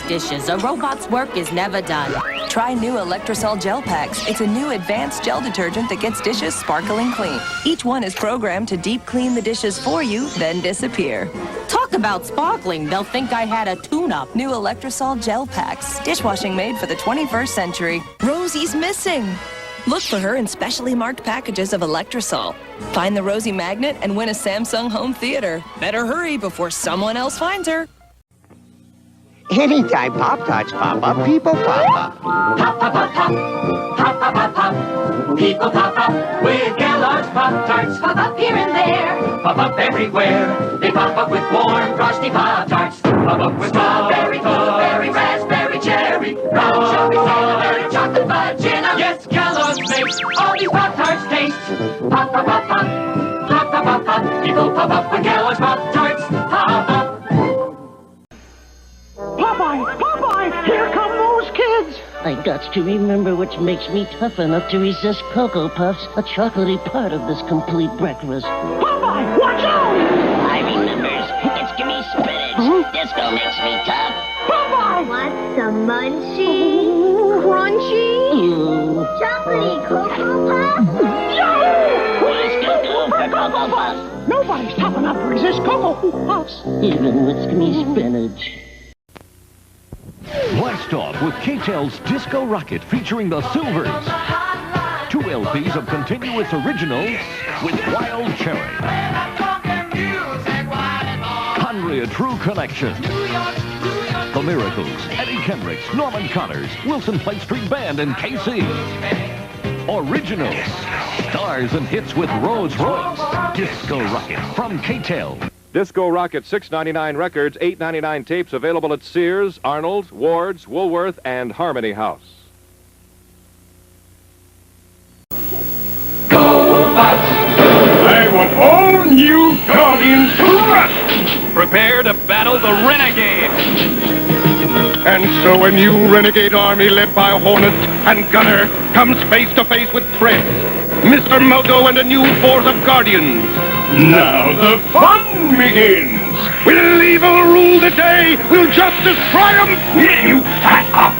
Dishes. A robot's work is never done. Try new Electrosol Gel Packs. It's a new advanced gel detergent that gets dishes sparkling clean. Each one is programmed to deep clean the dishes for you, then disappear. Talk about sparkling. They'll think I had a tune-up. New Electrosol Gel Packs. Dishwashing made for the 21st century. Rosie's missing. Look for her in specially marked packages of Electrosol. Find the Rosie Magnet and win a Samsung home theater. Better hurry before someone else finds her. Anytime Pop-Tarts pop up, people pop up. Pop, pop, pop, pop. Pop, pop, pop, pop. People pop up with Kellogg's Pop-Tarts. Pop up here and there. Pop up everywhere. They pop up with warm, frosty Pop-Tarts. Pop up with strawberry, blueberry, raspberry, cherry, brown sugar, strawberry, chocolate fudge, and yes, Kellogg's makes all these Pop-Tarts taste. Pop, pop, pop, pop. Pop, pop, pop, pop. People pop up with Kellogg's Pop-Tarts. Pop up. Popeye, here come those kids. I got to remember which makes me tough enough to resist Cocoa Puffs, a chocolatey part of this complete breakfast. Popeye, watch out! I remembers. It's gimme spinach. Disco makes me tough. Popeye! What's the munchy, crunchy, chocolatey Cocoa Puffs? Yahoo! Who's cuckoo for Cocoa Puffs? Nobody's tough enough to resist Cocoa Puffs. Even with gimme spinach. Blast off with K-Tel's Disco Rocket featuring the Silvers. 2 LPs of continuous originals with Wild Cherry. Conria True Connection. The Miracles, Eddie Kendricks, Norman Connors, Wilson Plate Street Band, and KC. Originals. Stars and hits with Rolls Royce. Disco Rocket from K-Tel. Disco Rocket, $6.99 records, $8.99 tapes, available at Sears, Arnold, Ward's, Woolworth, and Harmony House. I want all new Guardians to rust! Prepare to battle the Renegade! And so a new renegade army led by Hornet and Gunner comes face to face with Fred, Mr. Moto, and a new force of Guardians. Now the fun begins! Will evil rule the day? Will justice triumph? You fat up!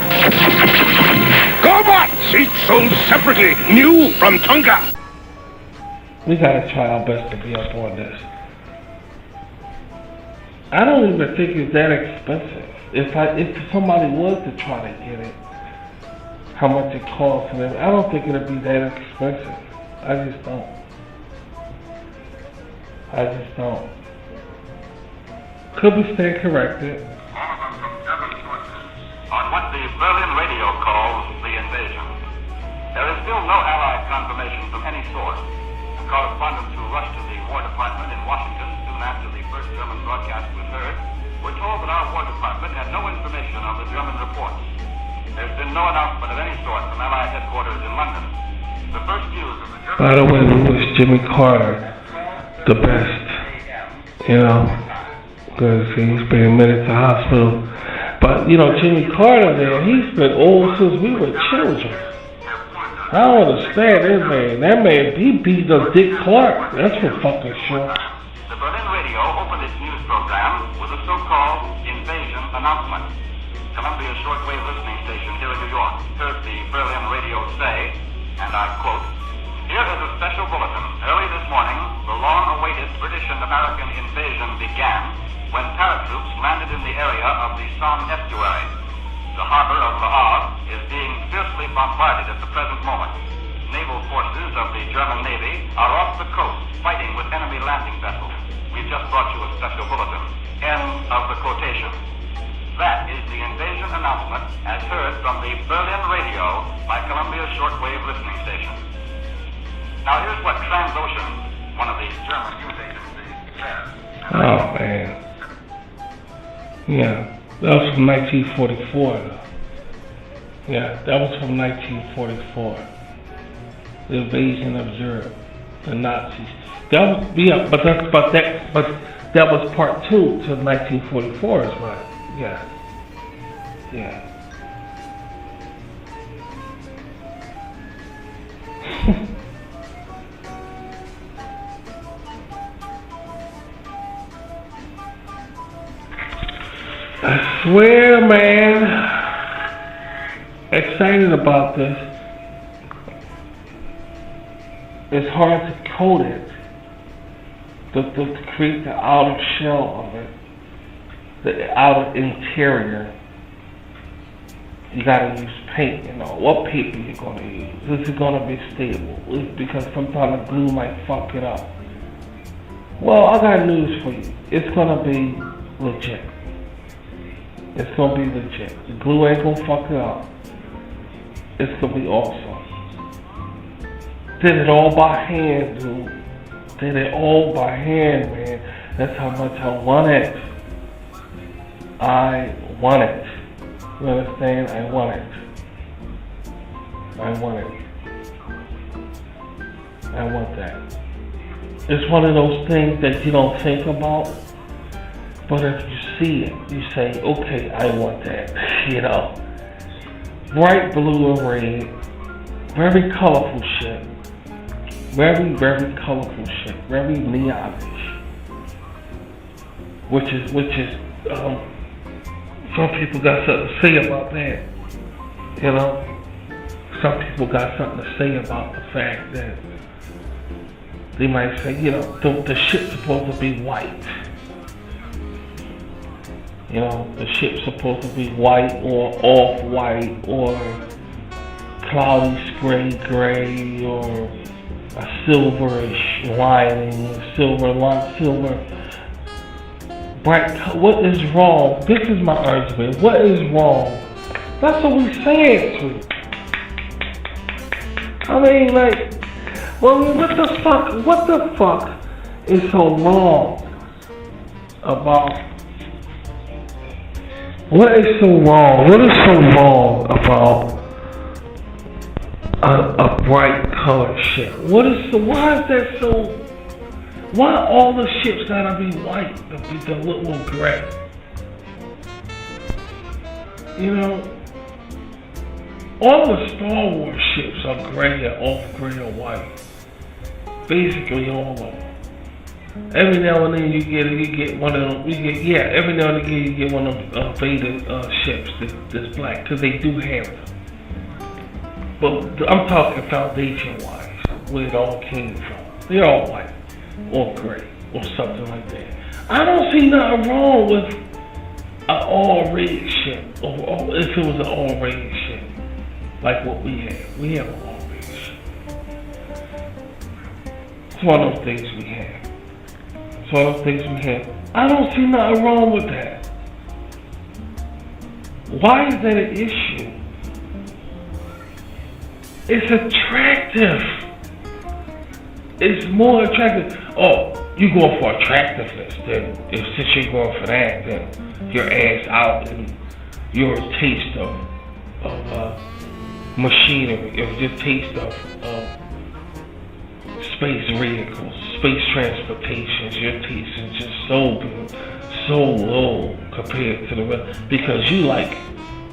Gobots, each sold separately, new from Tonga. We gotta try our best to be up on this. I don't even think it's that expensive. If somebody was to try to get it, how much it costs and everything, I don't think it'd be that expensive. I just don't. Could be staying corrected. On what the Berlin radio calls the invasion. There is still no Allied confirmation from any source. Correspondents who rushed to the War Department in Washington soon after the first German broadcast was heard were told that our War Department had no information on the German reports. There's been no announcement of any sort from Allied headquarters in London. The first news of the German... By the way, we wish Jimmy Carter the best, you know, because he's been admitted to hospital. But, you know, Jimmy Carter there, he's been old since we were children. I don't understand that man. That man, he beat up Dick Clark. That's for fucking sure. The Berlin radio opened its news program with a so-called invasion announcement. Columbia's shortwave listening station here in New York heard the Berlin radio say, and I quote, "Here is a special bulletin. Early this morning, the long-awaited British and American invasion began when paratroops landed in the area of the Somme estuary. The harbor of Le Havre is being fiercely bombarded at the present moment. Naval forces of the German Navy are off the coast fighting with enemy landing vessels. We've just brought you a special bulletin." End of the quotation. That is the invasion announcement as heard from the Berlin radio by Columbia's shortwave listening station. Now here's what Transocean, one of the German news agencies, says. Oh, man. Yeah. That was from 1944. Yeah, that was from 1944. The invasion of Europe, the Nazis. That was that was part 2 to 1944 is right. Yeah. I swear, man, excited about this. It's hard to code it, to create the outer shell of it, the outer interior. You gotta use paint, you know. What paper you gonna use? Is it gonna be stable? Because sometimes the glue might fuck it up. Well, I got news for you. It's gonna be legit. It's gonna be legit. The glue ain't gonna fuck it up. It's gonna be awesome. Did it all by hand, dude. Did it all by hand, man. That's how much I want it. I want it. You understand? I want it. I want it. I want that. It's one of those things that you don't think about, but if you see it, you say, okay, I want that. You know? Bright blue and red. Very colorful shit. Very, very colorful shit. Very neonish. Which is, some people got something to say about that. You know? Some people got something to say about the fact that they might say, you know, the shit's supposed to be white. You know, the ship's supposed to be white or off-white or cloudy spray gray or a silverish lining, silver bright. What is wrong? This is my argument. What is wrong? That's what we saying to you. I mean, like, well, what the fuck is so wrong about? What is so wrong? What is so wrong about a bright color ship? Why is that so? Why all the ships gotta be white, the little gray? You know, all the Star Wars ships are gray or off gray or white. Basically all of them. Every now and then you get one of them. Every now and again you get one of them Vader ships that's black, because they do have them. But I'm talking foundation-wise, where it all came from. They're all white, or gray, or something like that. I don't see nothing wrong with an all-red ship, or if it was an all-red ship, like what we have. We have an all-red ship. It's one of those things we have. I don't see nothing wrong with that. Why is that an issue? It's attractive. It's more attractive. Oh, you going for attractiveness, then since you're going for that, then your ass out and your taste of machinery, or your taste of space vehicles, space transportations, your taste is just so low compared to the rest, because you like,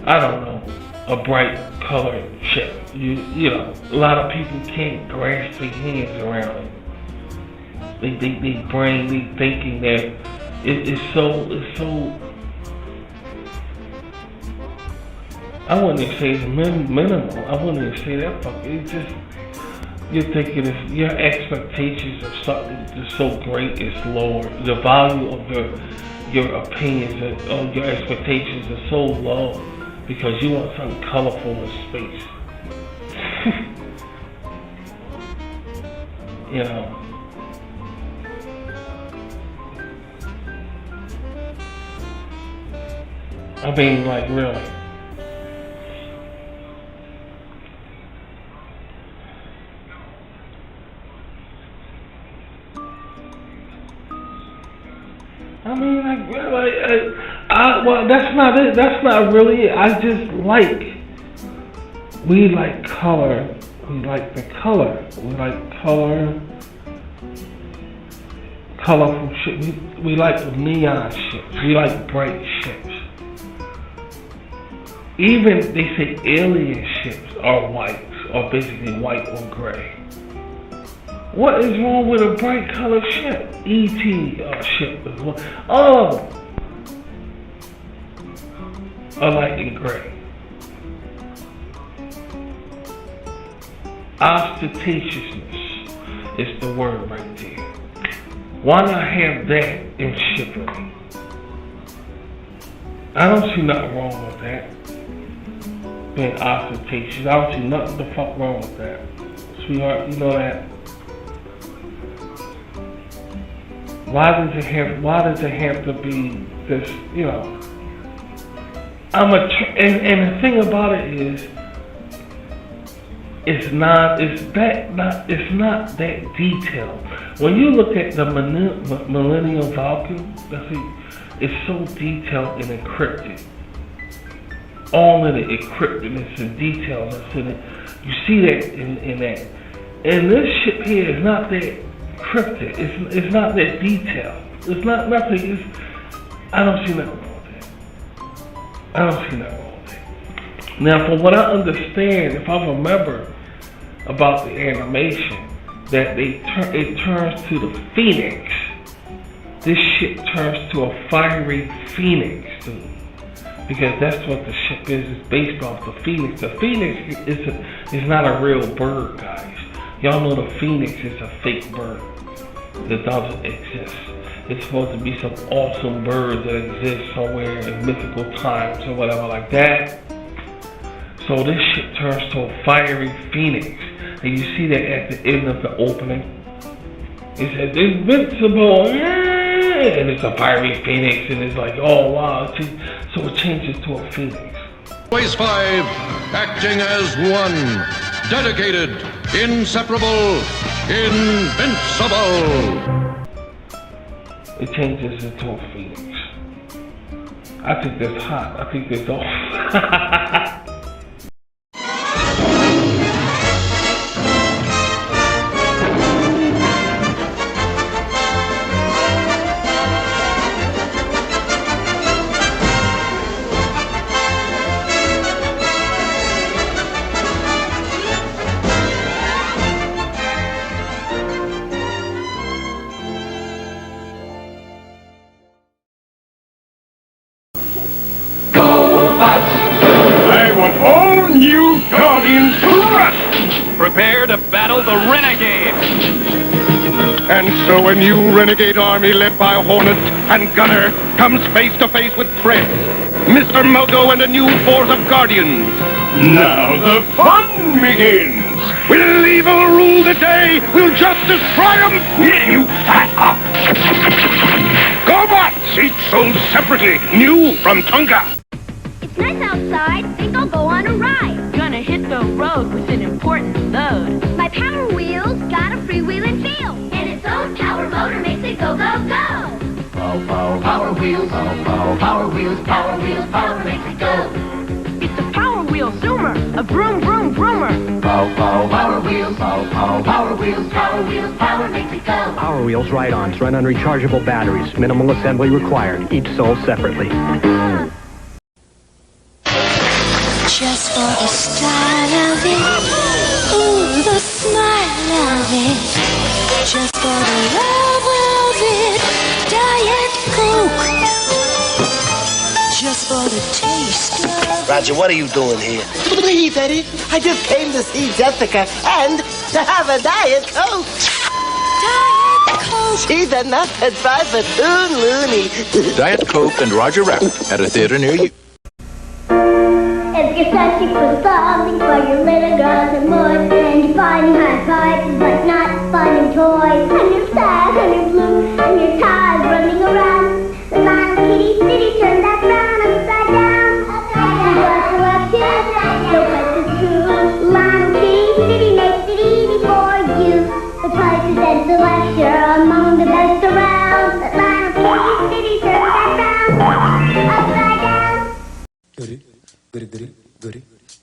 I don't know, a bright colored ship. You know, a lot of people can't grasp their hands around it. They thinking that it's so. I wouldn't even say it's minimal. I wouldn't even say that fucking. It's just. You're thinking your expectations of something that's so great is lower. The value of your opinions or your expectations are so low because you want something colorful in space. You know. I mean, like, really. I mean, well, that's not it. That's not really it. I just we like color. We like the color. We like colorful shit. We like neon shit. We like bright ships. Even they say alien ships are white, or basically white or gray. What is wrong with a bright colored ship? E.T. Ship as well. Oh! A light and gray. Ostentatiousness is the word right there. Why not have that in shipping? I don't see nothing wrong with that. being ostentatious. I don't see nothing the fuck wrong with that. Sweetheart, you know that. Why does it have to be this, you know? And the thing about it is, it's not that detailed. When you look at the Millennium Falcon, it's so detailed and encrypted. All in it, encryptedness and detail that's in it. You see that in that. And this ship here is not that encrypted. It's not that detailed. It's not nothing. I don't see nothing wrong with that. Now, from what I understand, if I remember about the animation, that it turns to the Phenix. This ship turns to a fiery Phenix, dude. Because that's what the ship is. It's based off the Phenix. The Phenix is not a real bird, guys. Y'all know the Phenix is a fake bird that doesn't exist. It's supposed to be some awesome bird that exists somewhere in mythical times or whatever like that. So this ship turns to a fiery Phenix. And you see that at the end of the opening. It says, invincible, and it's a fiery Phenix, and it's like, oh wow. So it changes to a Phoenix. Always 5, acting as one. Dedicated, inseparable, invincible. It changes into a Phoenix. I think that's hot. I think that's all. I want all new Guardians to rust! Prepare to battle the Renegade! And so a new renegade army led by Hornet and Gunner comes face to face with threats. Mr. Moto and a new force of Guardians. Now the fun begins! Will evil rule the day? Will justice triumph? You fat up! Gobots, each sold separately, new from Tonga. It's nice outside. Think I'll go on a ride. Gonna hit the road with an important load. My power wheels got a freewheeling feel. And its own power motor makes it go, go, go. Power wheels, power wheels, power wheels, power makes it go. It's a power wheel zoomer, a vroom, vroom, vroomer. Power wheels, power wheels, power wheels, power makes it go. Power Wheels ride-ons run on rechargeable batteries. Minimal assembly required. Each sold separately. Just for the style of it, ooh, the smile of it. Just for the love of it, Diet Coke. Just for the taste of it. Roger, what are you doing here? Please, Eddie, I just came to see Jessica and to have a Diet Coke. Diet Coke. She's a nut and 5 for 2 loony. Diet Coke and Roger Rabbit at a theater near you. If you're searching for something for your little girls and boys, and you're finding high prices but not finding toys, and you're sad and you're blue and you're tired running around, the Little Kitty City turn that frown upside down. And what's corruption? No place is true. Little Kitty City makes it easy for you. The prices and selection are among the best around. The Little Kitty City turn that frown upside down. Goody,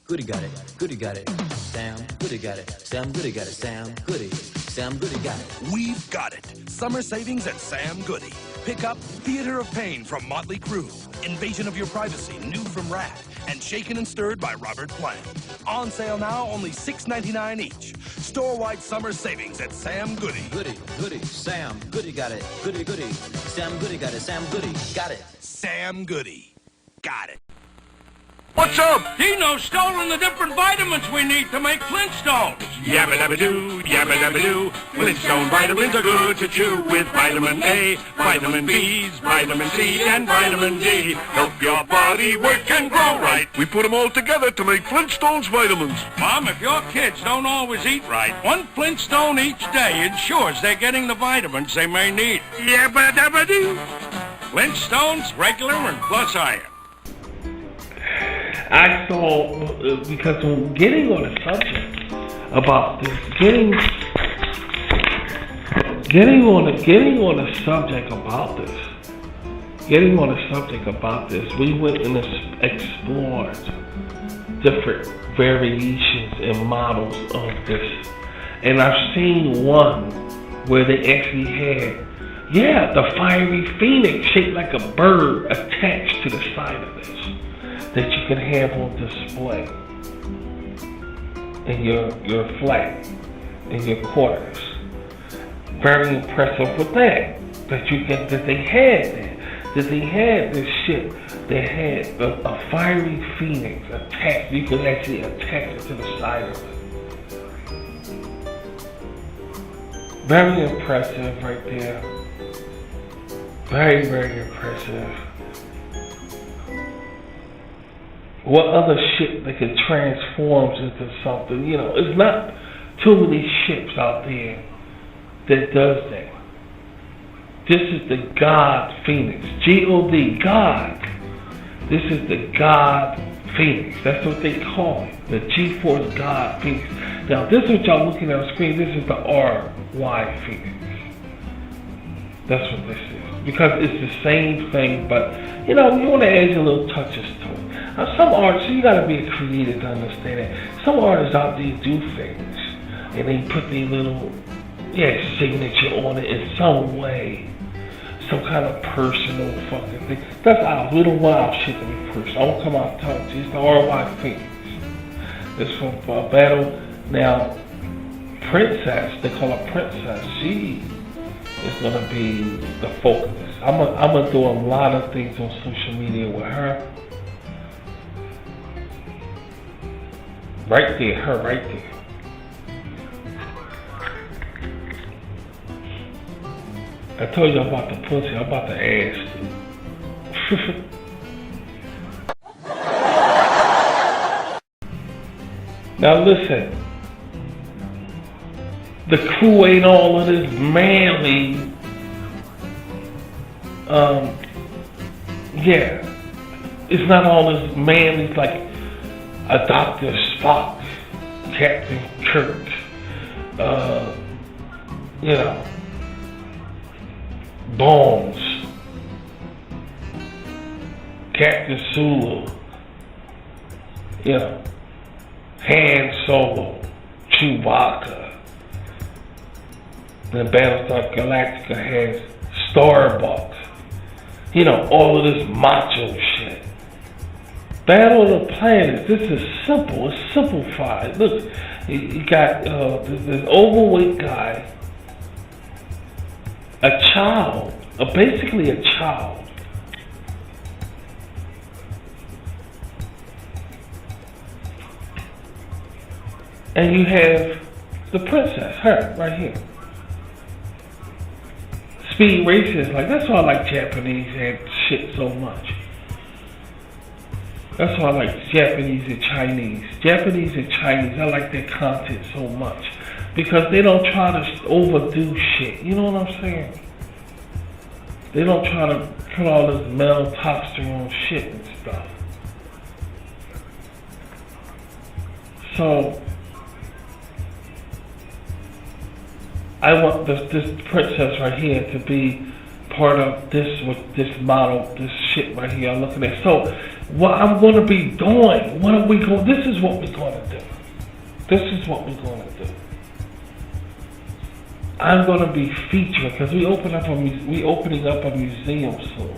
Goody got it. Goody got it. Sam Goody got it. Sam Goody got it. Sam Goody. Sam Goody got it. We've got it. Summer savings at Sam Goody. Pick up Theater of Pain from Motley Crue, Invasion of Your Privacy, new from Rat, and Shaken and Stirred by Robert Plant. On sale now, only $6.99 each. Store-wide summer savings at Sam Goody. Goody, Goody, Sam Goody got it. Goody, Goody. Sam Goody got it. Sam Goody got it. Sam Goody. Got it. What's up? Dino's stolen the different vitamins we need to make Flintstones. Yabba dabba doo, yabba dabba doo. Flintstone vitamins are good to chew with vitamin A, vitamin B's, vitamin C, and vitamin D. Help your body work and grow right. We put them all together to make Flintstones vitamins. Mom, if your kids don't always eat right, one Flintstone each day ensures they're getting the vitamins they may need. Yabba dabba doo. Flintstones, regular and plus iron. I saw, because when getting on the subject about this, getting on the subject about this, we went and explored different variations and models of this, and I've seen one where they actually had, the fiery phoenix shaped like a bird attached to the side of this, that you can have on display in your flat, in your quarters. Very impressive with that they had this shit. They had a fiery phoenix attached. You could actually attach it to the side of it. Very impressive right there. Very, very impressive. What other shit that can transform into something? You know, it's not too many ships out there that does that. This is the God Phenix. G-O-D, God. This is the God Phenix. That's what they call it. The G-Force God Phenix. Now, this is what y'all looking at on the screen. This is the R-Y Phenix. That's what this is. Because it's the same thing, but, you know, you want to add your little touches to it. Now, some artists, you got to be a creative to understand that. Some artists out there do things, and they put their little, signature on it in some way. Some kind of personal fucking thing. That's our little wild shit to be personal. I won't come out and talk to you. It's the R.Y. Phoenix. It's from Battle. Now, Princess, they call her Princess. She is going to be the focus. I'm going to do a lot of things on social media with her. Right there, her right there. I told you about the pussy, I'm about the ass. Now listen, the crew ain't all of this manly, it's not all this manly like a Dr. Spock, Captain Kirk, Bones, Captain Sulu, Han Solo, Chewbacca. Then Battlestar Galactica has Starbucks. All of this macho shit. Battle of the Planets, this is simple, it's simplified. Look, you got this overweight guy, a child, basically a child. And you have the princess, her, right here. Speed races, that's why I like Japanese and shit so much. That's why I like Japanese and Chinese. Japanese and Chinese, I like their content so much. Because they don't try to overdo shit. You know what I'm saying? They don't try to put all this male testosterone shit and stuff. So, I want this princess right here to be part of this with this model, this shit right here I'm looking at. So, what I'm going to be doing, this is what we're going to do. This is what we're going to do. I'm going to be featuring, because we opening up a museum soon.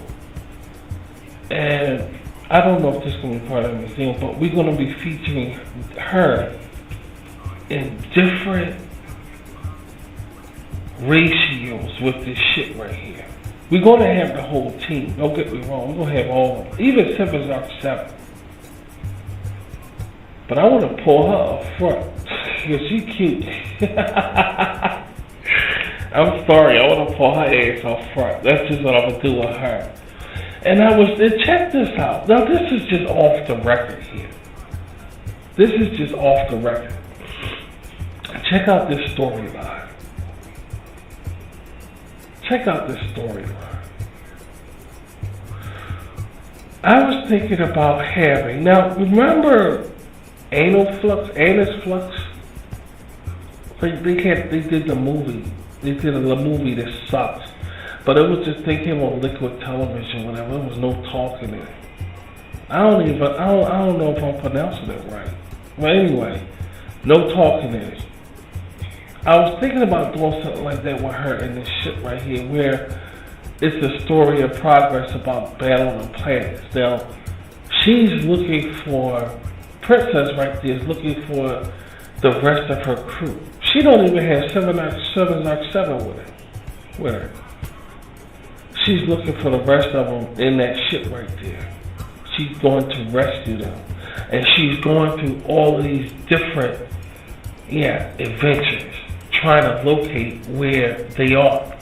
And I don't know if this is going to be part of the museum, but we're going to be featuring her in different ratios with this shit right here. We're going to have the whole team. Don't get me wrong. We're going to have all of them. Even 7x7. But I want to pull her up front because she's cute. I'm sorry, I want to pull her ass up front. That's just what I'm going to do with her. And check this out. Now, this is just off the record here. This is just off the record. Check out this storyline. Check out this storyline. I was thinking about having, now remember anus flux? They did the movie. They did a movie that sucked. But it was just thinking on liquid television, whatever. There was no talking in it. I don't know if I'm pronouncing it right. But anyway, no talking in it. I was thinking about doing something like that with her in this shit right here, where it's a story of progress about battling planets. Now, she's looking for, Princess right there is looking for the rest of her crew. She don't even have 7x7 with her. She's looking for the rest of them in that shit right there. She's going to rescue them. And she's going through all of these different, adventures, trying to locate where they are.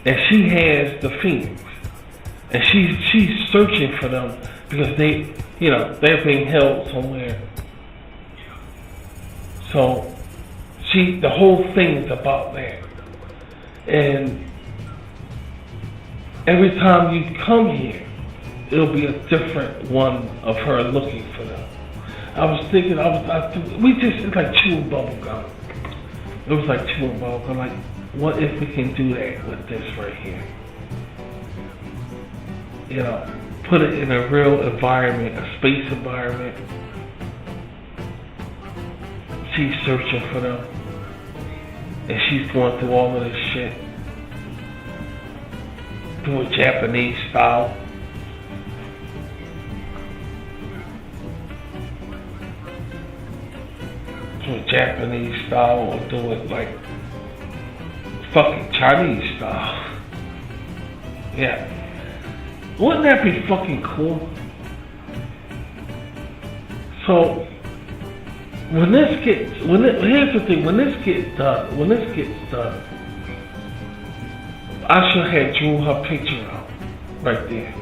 And she has the Phenix. And she's searching for them because they're being held somewhere. So, the whole thing is about that. And every time you come here, it'll be a different one of her looking for them. I was thinking, it's like chewing bubble gum. It was like chewing bubble gum. Like, what if we can do that with this right here? Put it in a real environment, a space environment. She's searching for them. And she's going through all of this shit. Do a Japanese style. Do a Japanese style or do it like fucking Chinese style. Yeah. Wouldn't that be fucking cool? So here's the thing, when this gets done, I should have drew her picture out right there.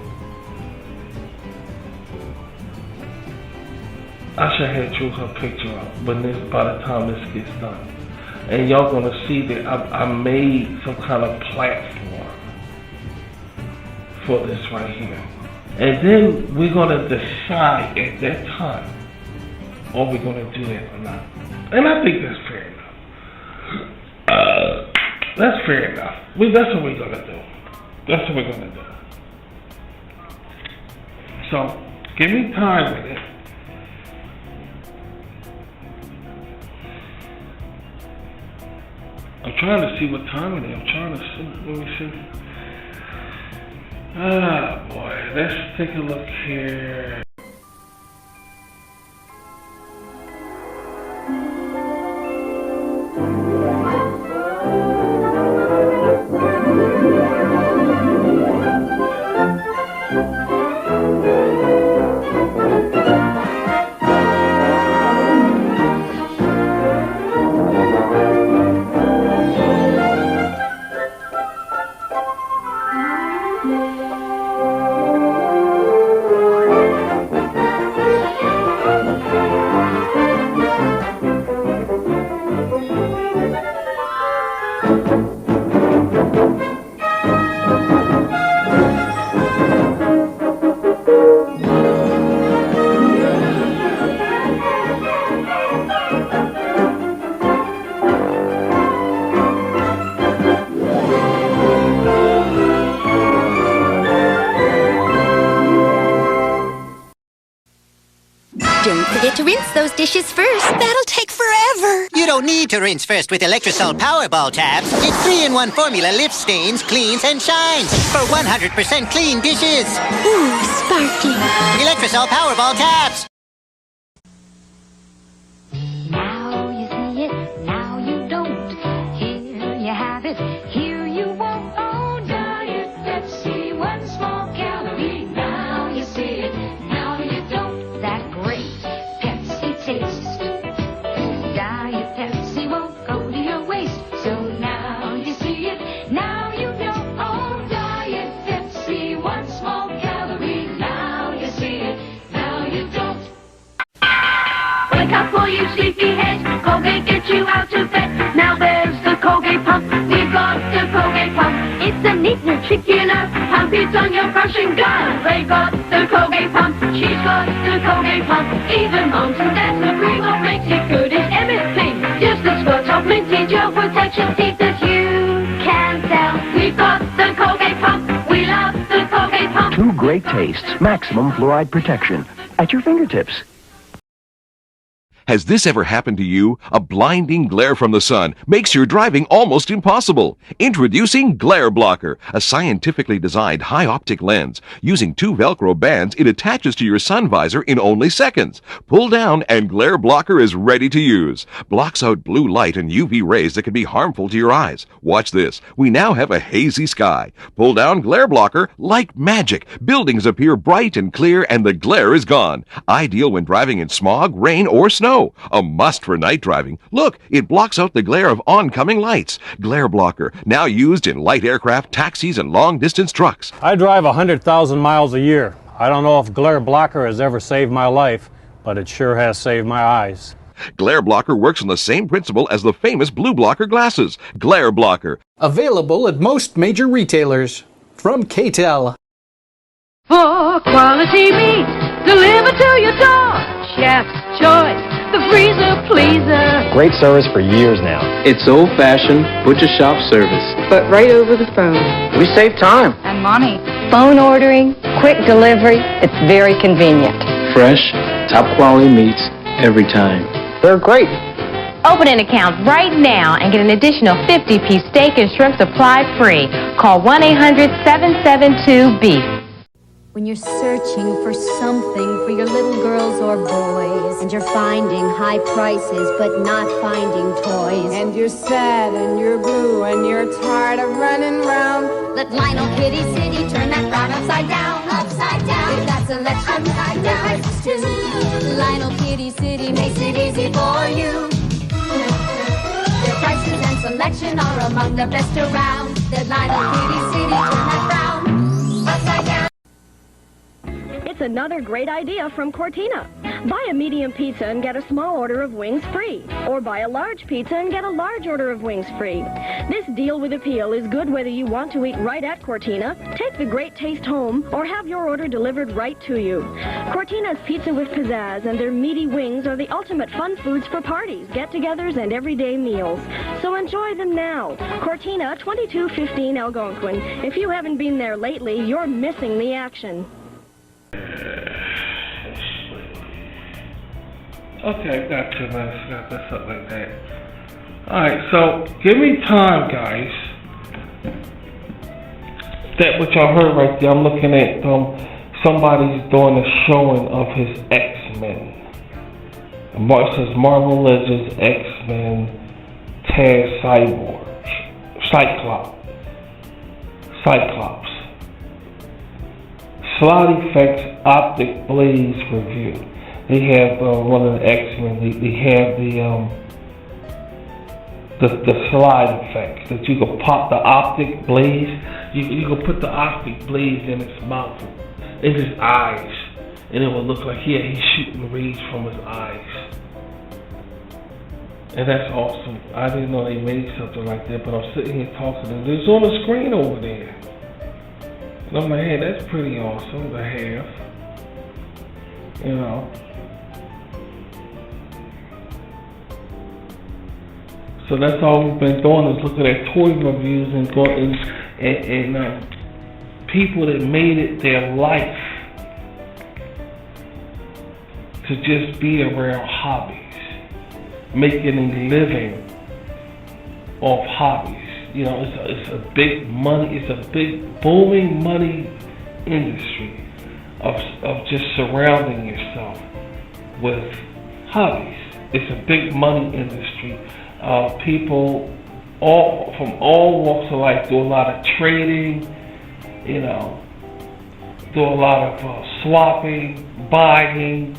I should have drew her picture out by the time this gets done. And y'all gonna see that I made some kind of platform for this right here. And then we're gonna decide at that time, are we gonna do that or not? And I think that's fair enough. That's fair enough. That's what we're gonna do. That's what we're gonna do. So, give me time with it. I'm trying to see what time it is. I'm trying to see. Let me see. Ah, boy. Let's take a look here. Don't forget to rinse those dishes first. That'll take forever. You don't need to rinse first with Electrosol Powerball tabs. Its 3-in-1 formula lifts stains, cleans, and shines for 100% clean dishes. Ooh, sparkling. Electrosol Powerball tabs. Now you see it, now you don't. Here you have it, here you won't. Oh, Diet Pepsi, 1 small calorie. Now you see it, now you don't. That great all you sleepyheads. Colgate gets you out of bed. Now there's the Colgate pump. We've got the Colgate pump. It's a neat new trick, you know. Pump it on your brushing gun. They got the Colgate pump. She's got the Colgate pump. Even moms and dads agree what makes it good is everything. Just a squirt of minty gel protection teeth that you can tell. We've got the Colgate pump. We love the Colgate pump. 2 great tastes, maximum fluoride protection at your fingertips. Has this ever happened to you? A blinding glare from the sun makes your driving almost impossible. Introducing Glare Blocker, a scientifically designed high optic lens. Using 2 Velcro bands, it attaches to your sun visor in only seconds. Pull down and Glare Blocker is ready to use. Blocks out blue light and UV rays that can be harmful to your eyes. Watch this. We now have a hazy sky. Pull down Glare Blocker like magic. Buildings appear bright and clear and the glare is gone. Ideal when driving in smog, rain, or snow. A must for night driving. Look, it blocks out the glare of oncoming lights. Glare Blocker, now used in light aircraft, taxis, and long-distance trucks. I drive 100,000 miles a year. I don't know if Glare Blocker has ever saved my life, but it sure has saved my eyes. Glare Blocker works on the same principle as the famous blue blocker glasses. Glare Blocker. Available at most major retailers. From KTEL. For quality meat delivered to your door. Chef's Choice, the freezer pleaser. Great service for years now. It's old-fashioned butcher shop service, but right over the phone. We save time. And money. Phone ordering, quick delivery, it's very convenient. Fresh, top-quality meats every time. They're great. Open an account right now and get an additional 50-piece steak and shrimp supply free. Call 1-800-772-BEEF. When you're searching for something for your little girls or boys, and you're finding high prices but not finding toys, and you're sad and you're blue and you're tired of running round, let Lionel Kitty City turn that frown upside down. Upside down. We've got selection upside down. Too. Lionel Kitty City makes it easy for you. Their prices and selection are among the best around. Let Lionel Kitty City turn that frown upside down. It's another great idea from Cortina. Buy a medium pizza and get a small order of wings free. Or buy a large pizza and get a large order of wings free. This deal with appeal is good whether you want to eat right at Cortina, take the great taste home, or have your order delivered right to you. Cortina's pizza with pizzazz and their meaty wings are the ultimate fun foods for parties, get-togethers, and everyday meals. So enjoy them now. Cortina, 2215 Algonquin. If you haven't been there lately, you're missing the action. Okay, gotcha, man. Got that something like that. Alright, so give me time, guys. That what y'all heard right there, I'm looking at somebody's doing a showing of his X-Men. It says Marvel Legends X-Men Taz Cyclops. Slide Effects Optic Blaze Review. They have one of the X-Men. They have the slide effects that you can pop the optic blaze. You can put the optic blaze in his mouth, in his eyes, and it will look like he's shooting rays from his eyes. And that's awesome. I didn't know they made something like that, but I'm sitting here talking and it's on the screen over there. And I'm like, hey, that's pretty awesome to have. You know. So that's all we've been doing is looking at toy reviews and people that made it their life to just be around hobbies, making a living off hobbies. You know, it's a big money, it's a big booming money industry of just surrounding yourself with hobbies. It's a big money industry. People from all walks of life do a lot of trading, you know, do a lot of swapping, buying,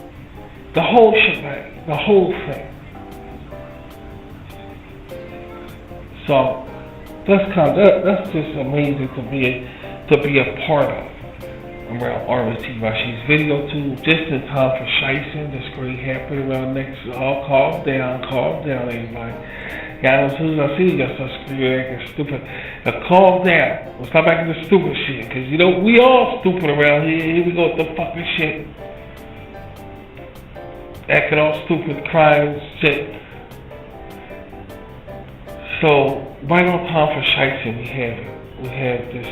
the whole shebang, the whole thing. So that's just amazing to be a part of. I from around RT Rashi's video too, just in time for Shison. This great happening around next. Calm down, everybody. Yeah, as soon as I see you, y'all start screaming, acting stupid. Now calm down. Let's stop acting the stupid shit, cause you know we all stupid around here. Here we go with the fucking shit, acting all stupid, crying shit. So right on time for Shison, we have this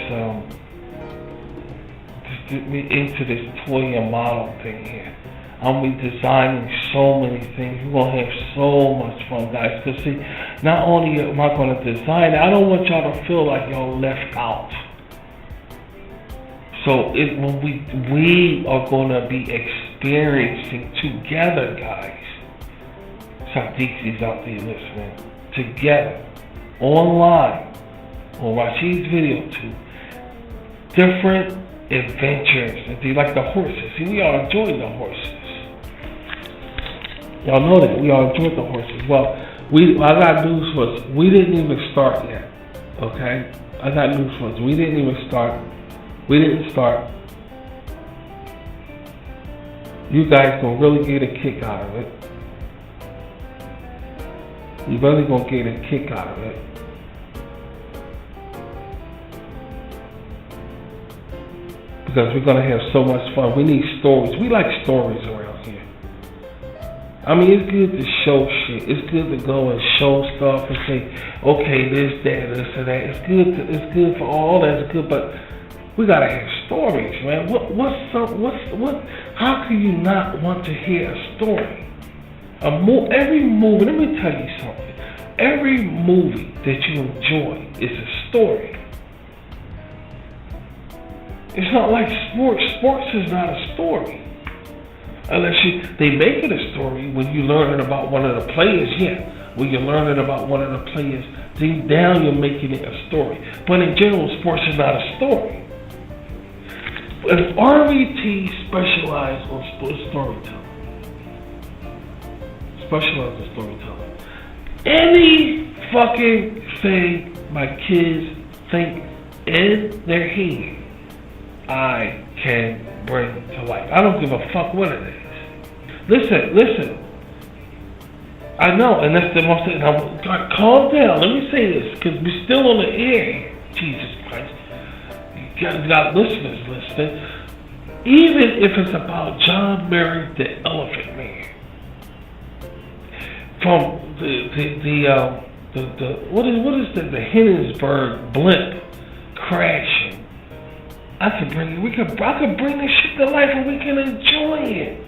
into this toy and model thing here. I'm redesigning so many things. We're going to have so much fun, guys. Because see, not only am I going to design it, I don't want y'all to feel like y'all left out. So when we are going to be experiencing together, guys. Sadiqi's out there listening. Together. Online. On Rashid's video too. Different adventures. And they like the horses. See, we all enjoy the horses. Y'all know that. We all enjoy the horses. Well, I got news for us. We didn't even start yet. Okay? I got news for us. We didn't even start. We didn't start. You guys gonna really get a kick out of it. You really gonna get a kick out of it. Because we're gonna have so much fun. We need stories. We like stories around here. I mean, it's good to show shit. It's good to go and show stuff and say, okay, this, that, and that. It's good for all that. It's good, but we gotta have stories, man. How can you not want to hear a story? Every movie. Let me tell you something. Every movie that you enjoy is a story. It's not like sports. Sports is not a story. Unless they make it a story when you're learning about one of the players, yeah. When you're learning about one of the players, deep down you're making it a story. But in general, sports is not a story. And RVT specializes on storytelling. Specializes in storytelling. Any fucking thing my kids think in their head, I can bring to life. I don't give a fuck what it is. Listen. I know, and that's the most. God, calm down. Let me say this, because we're still on the air here. Jesus Christ. You got listeners listening. Even if it's about John Murray, the Elephant Man, from what is the Hindenburg blimp crashing. I could bring this shit to life and we can enjoy it.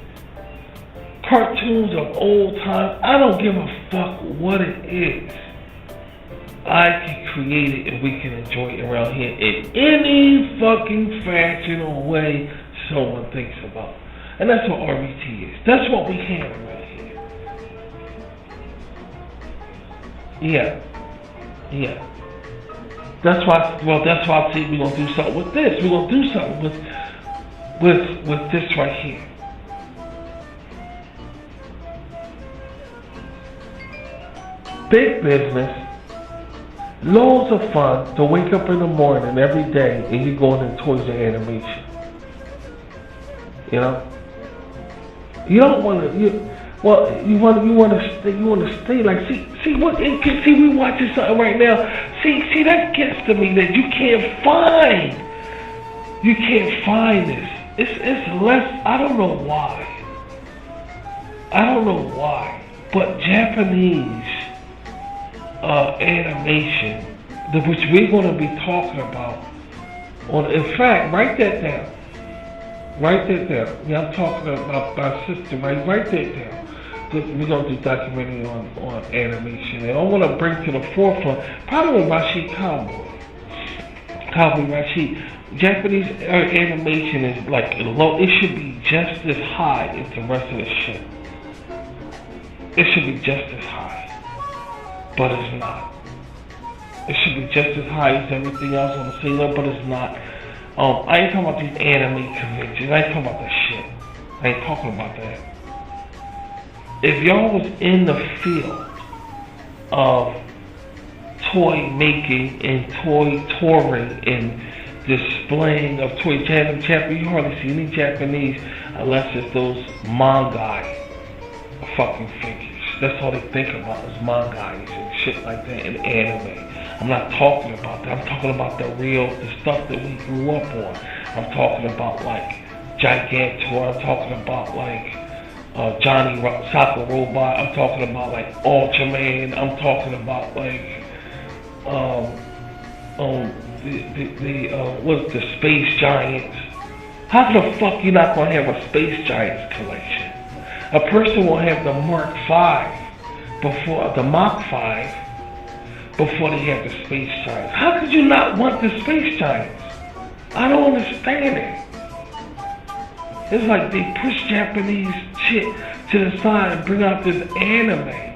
Cartoons of old time, I don't give a fuck what it is. I can create it and we can enjoy it around here in any fucking fashion or way someone thinks about. And that's what RBT is. That's what we have around here. Yeah. That's why I say we're gonna do something with this. We're gonna do something with this right here. Big business, loads of fun to wake up in the morning every day and you're going in toys and animation. You know? You don't wanna you wanna stay like see we watching something right now. See that gets to me that you can't find this. It's less. I don't know why, but Japanese animation, which we're going to be talking about. In fact, write that down. Yeah, I'm talking about my sister. Write that down. We're going to do documentary on animation. And I want to bring to the forefront, probably Rashid Cowboy Rashid. Japanese animation is like low. It should be just as high as the rest of the shit. It should be just as high. But it's not. It should be just as high as everything else on the cellular, but it's not. I ain't talking about these anime conventions. I ain't talking about that shit. I ain't talking about that. If y'all was in the field of toy making and toy touring and displaying of toys. You hardly see any Japanese unless it's those manga fucking figures. That's all they think about is mangas and shit like that and anime. I'm not talking about that. I'm talking about the stuff that we grew up on. I'm talking about like Gigantor. I'm talking about like Johnny Soccer Robot. I'm talking about like Ultraman. I'm talking about like what's the Space Giants? How the fuck you not gonna have a Space Giants collection? A person will have the Mark V before the Mach 5 before they have the Space Giants. How could you not want the Space Giants? I don't understand it. It's like they push Japanese shit to the side and bring out this anime.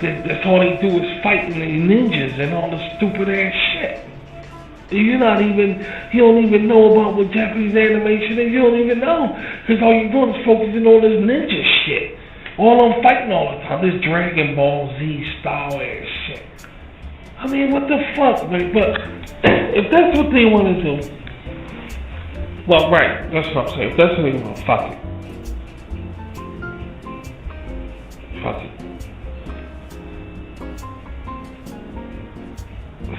That's all they do is fighting the ninjas and all this stupid ass shit. You don't even know about what Japanese animation is. You don't even know. Because all you're doing is focusing on this ninja shit. All I'm fighting all the time. This Dragon Ball Z style ass shit. I mean, what the fuck? Like, but if that's what they want to do, well, right, that's what I'm saying. If that's what they want, fuck it. Fuck it.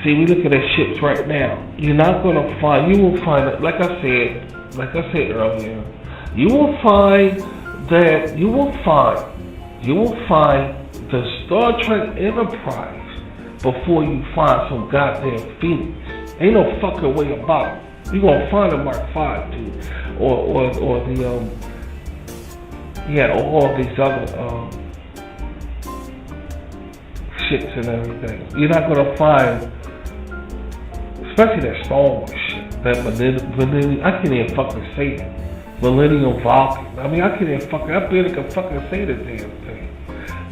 See, we look at the ships right now. You're not gonna find. You will find it. Like I said earlier. You will find the Star Trek Enterprise before you find some goddamn Phenix. Ain't no fucking way about it. You're gonna find a Mark V, dude, or the all these other ships and everything. You're not gonna find. Especially that Star Wars shit. That Millennium, I can't even fucking say it. Millennium Falcon. I mean, I can't even fucking, I barely can fucking say the damn thing.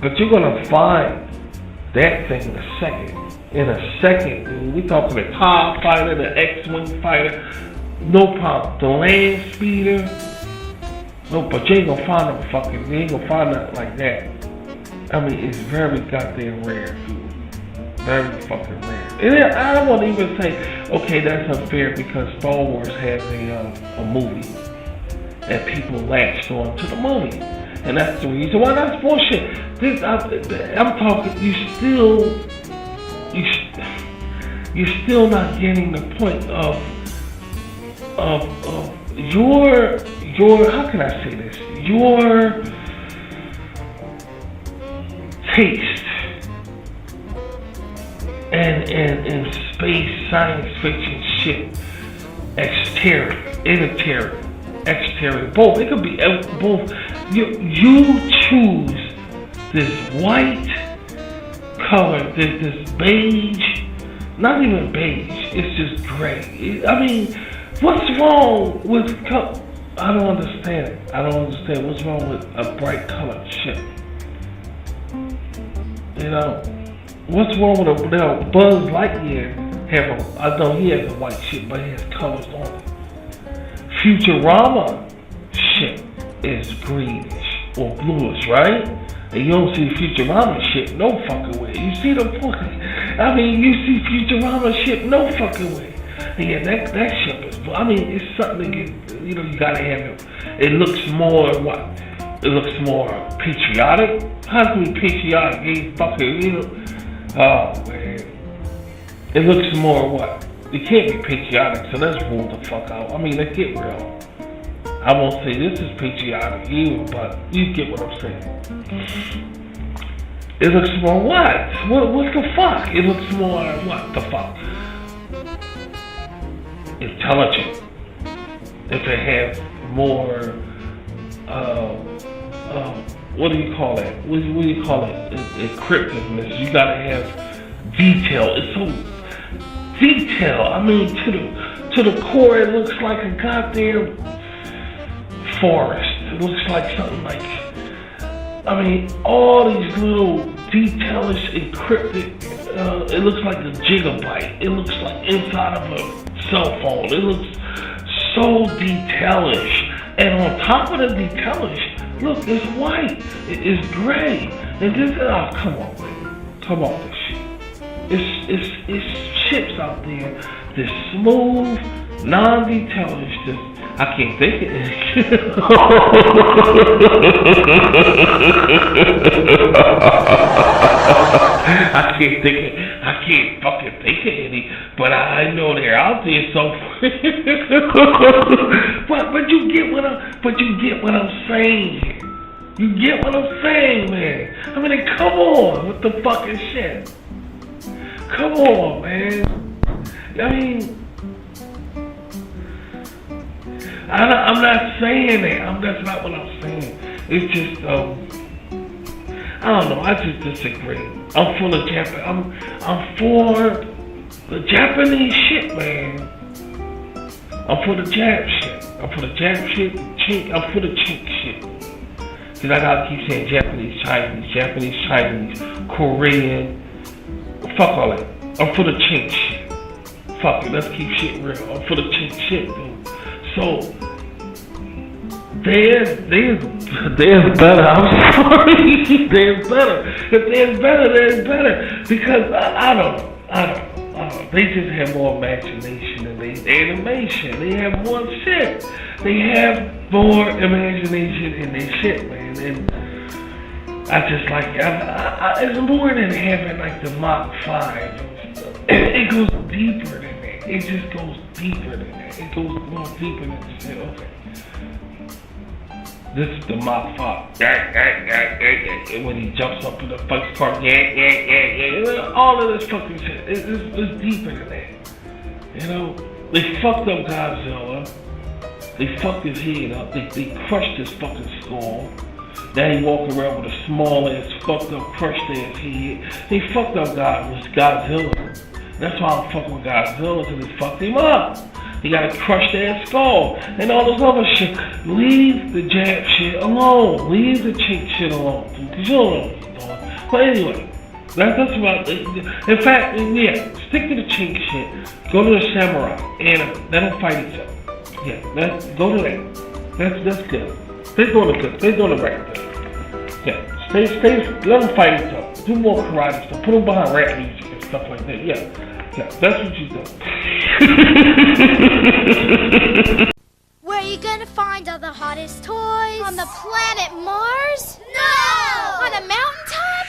But you're gonna find that thing in a second, dude. We talking the TIE fighter, the X-Wing fighter. No problem. The land speeder. No, but you ain't gonna find them fucking, you ain't gonna find nothing like that. I mean, it's very goddamn rare, dude. Very fucking rare. And I don't want to even say, okay, that's unfair because Star Wars has a movie and people latched on to the movie, and that's the reason why. That's bullshit. I'm talking. You're still not getting the point of your. How can I say this? Your taste. And space science fiction shit, exterior, both. It could be both. You choose this white color, this beige, not even beige. It's just gray. I mean, what's wrong with? I don't understand it. I don't understand what's wrong with a bright colored ship. You know. What's wrong with Buzz Lightyear? I know he has a white ship, but he has colors on it. Futurama ship is greenish or bluish, right? And you don't see Futurama ship no fucking way. You see the fucking, I mean, you see Futurama ship no fucking way. And yeah, that ship is, I mean, it's something to get, you know, you gotta have it. It looks more what? It looks more patriotic. How can we patriotic? You fucking, you know. Oh man, it looks more what? It can't be patriotic, so let's rule the fuck out. I mean, let's get real. I won't say this is patriotic either, but you get what I'm saying. It looks more what? What the fuck? It looks more what the fuck? Intelligent. If it has more, what do you call that? What do you call it? Encryptiveness. You gotta have detail. It's so detailed. I mean, to the core, it looks like a goddamn forest. It looks like something like, I mean, all these little detailish encrypted. It looks like a gigabyte. It looks like inside of a cell phone. It looks so detailish. And on top of the detailish, look, it's white. It's gray. And this, oh, come on, man. Come on, this shit. It's ships out there that's smooth, Non-detailed is just, I can't think of it. I can't fucking think of any, but I know they're out there, so. but you get what I'm saying. You get what I'm saying, man. I mean, come on with the fucking shit. Come on, man. I mean, I'm not saying that. That's not what I'm saying. It's just, I don't know. I just disagree. I'm for the Japanese shit, man. I'm for the Jap shit. I'm for the Jap shit. I'm for the chink shit. Cause I gotta keep saying Japanese, Chinese, Korean. Fuck all that. I'm for the chink shit. Fuck it. Let's keep shit real. I'm for the chink shit, dude. So there's better. I'm sorry. There's better. If there's better. Because I don't know. They just have more imagination than animation. They have more shit. They have more imagination in their shit, man. And I just like it's more than having like the Mach 5 and stuff. It goes deeper than that. It just goes deeper than that. It goes more deeper than that. Okay. This is the Mach 5. And when he jumps up in the fucking car, all of this fucking shit. It's deeper than that. You know, they fucked up Godzilla. They fucked his head up. They crushed his fucking skull. Now he walking around with a small ass, fucked up, crushed ass head. They fucked up Godzilla. That's why I'm fucking with Godzilla, because they fucked him up. He got a crushed ass skull and all this other shit. Leave the Jap shit alone. Leave the chink shit alone. Because you don't know what you're doing. But anyway, that's about it. In fact, yeah, stick to the chink shit. Go to the samurai anime. Let them fight each other. Yeah, go to that. That's good. They're doing it good. They're doing it right good. Yeah, stay. Let them fight each other. Do more karate stuff. Put them behind rap music and stuff like that. Yeah, that's what you do. Where are you gonna find all the hottest toys? On the planet Mars? No! On a mountaintop?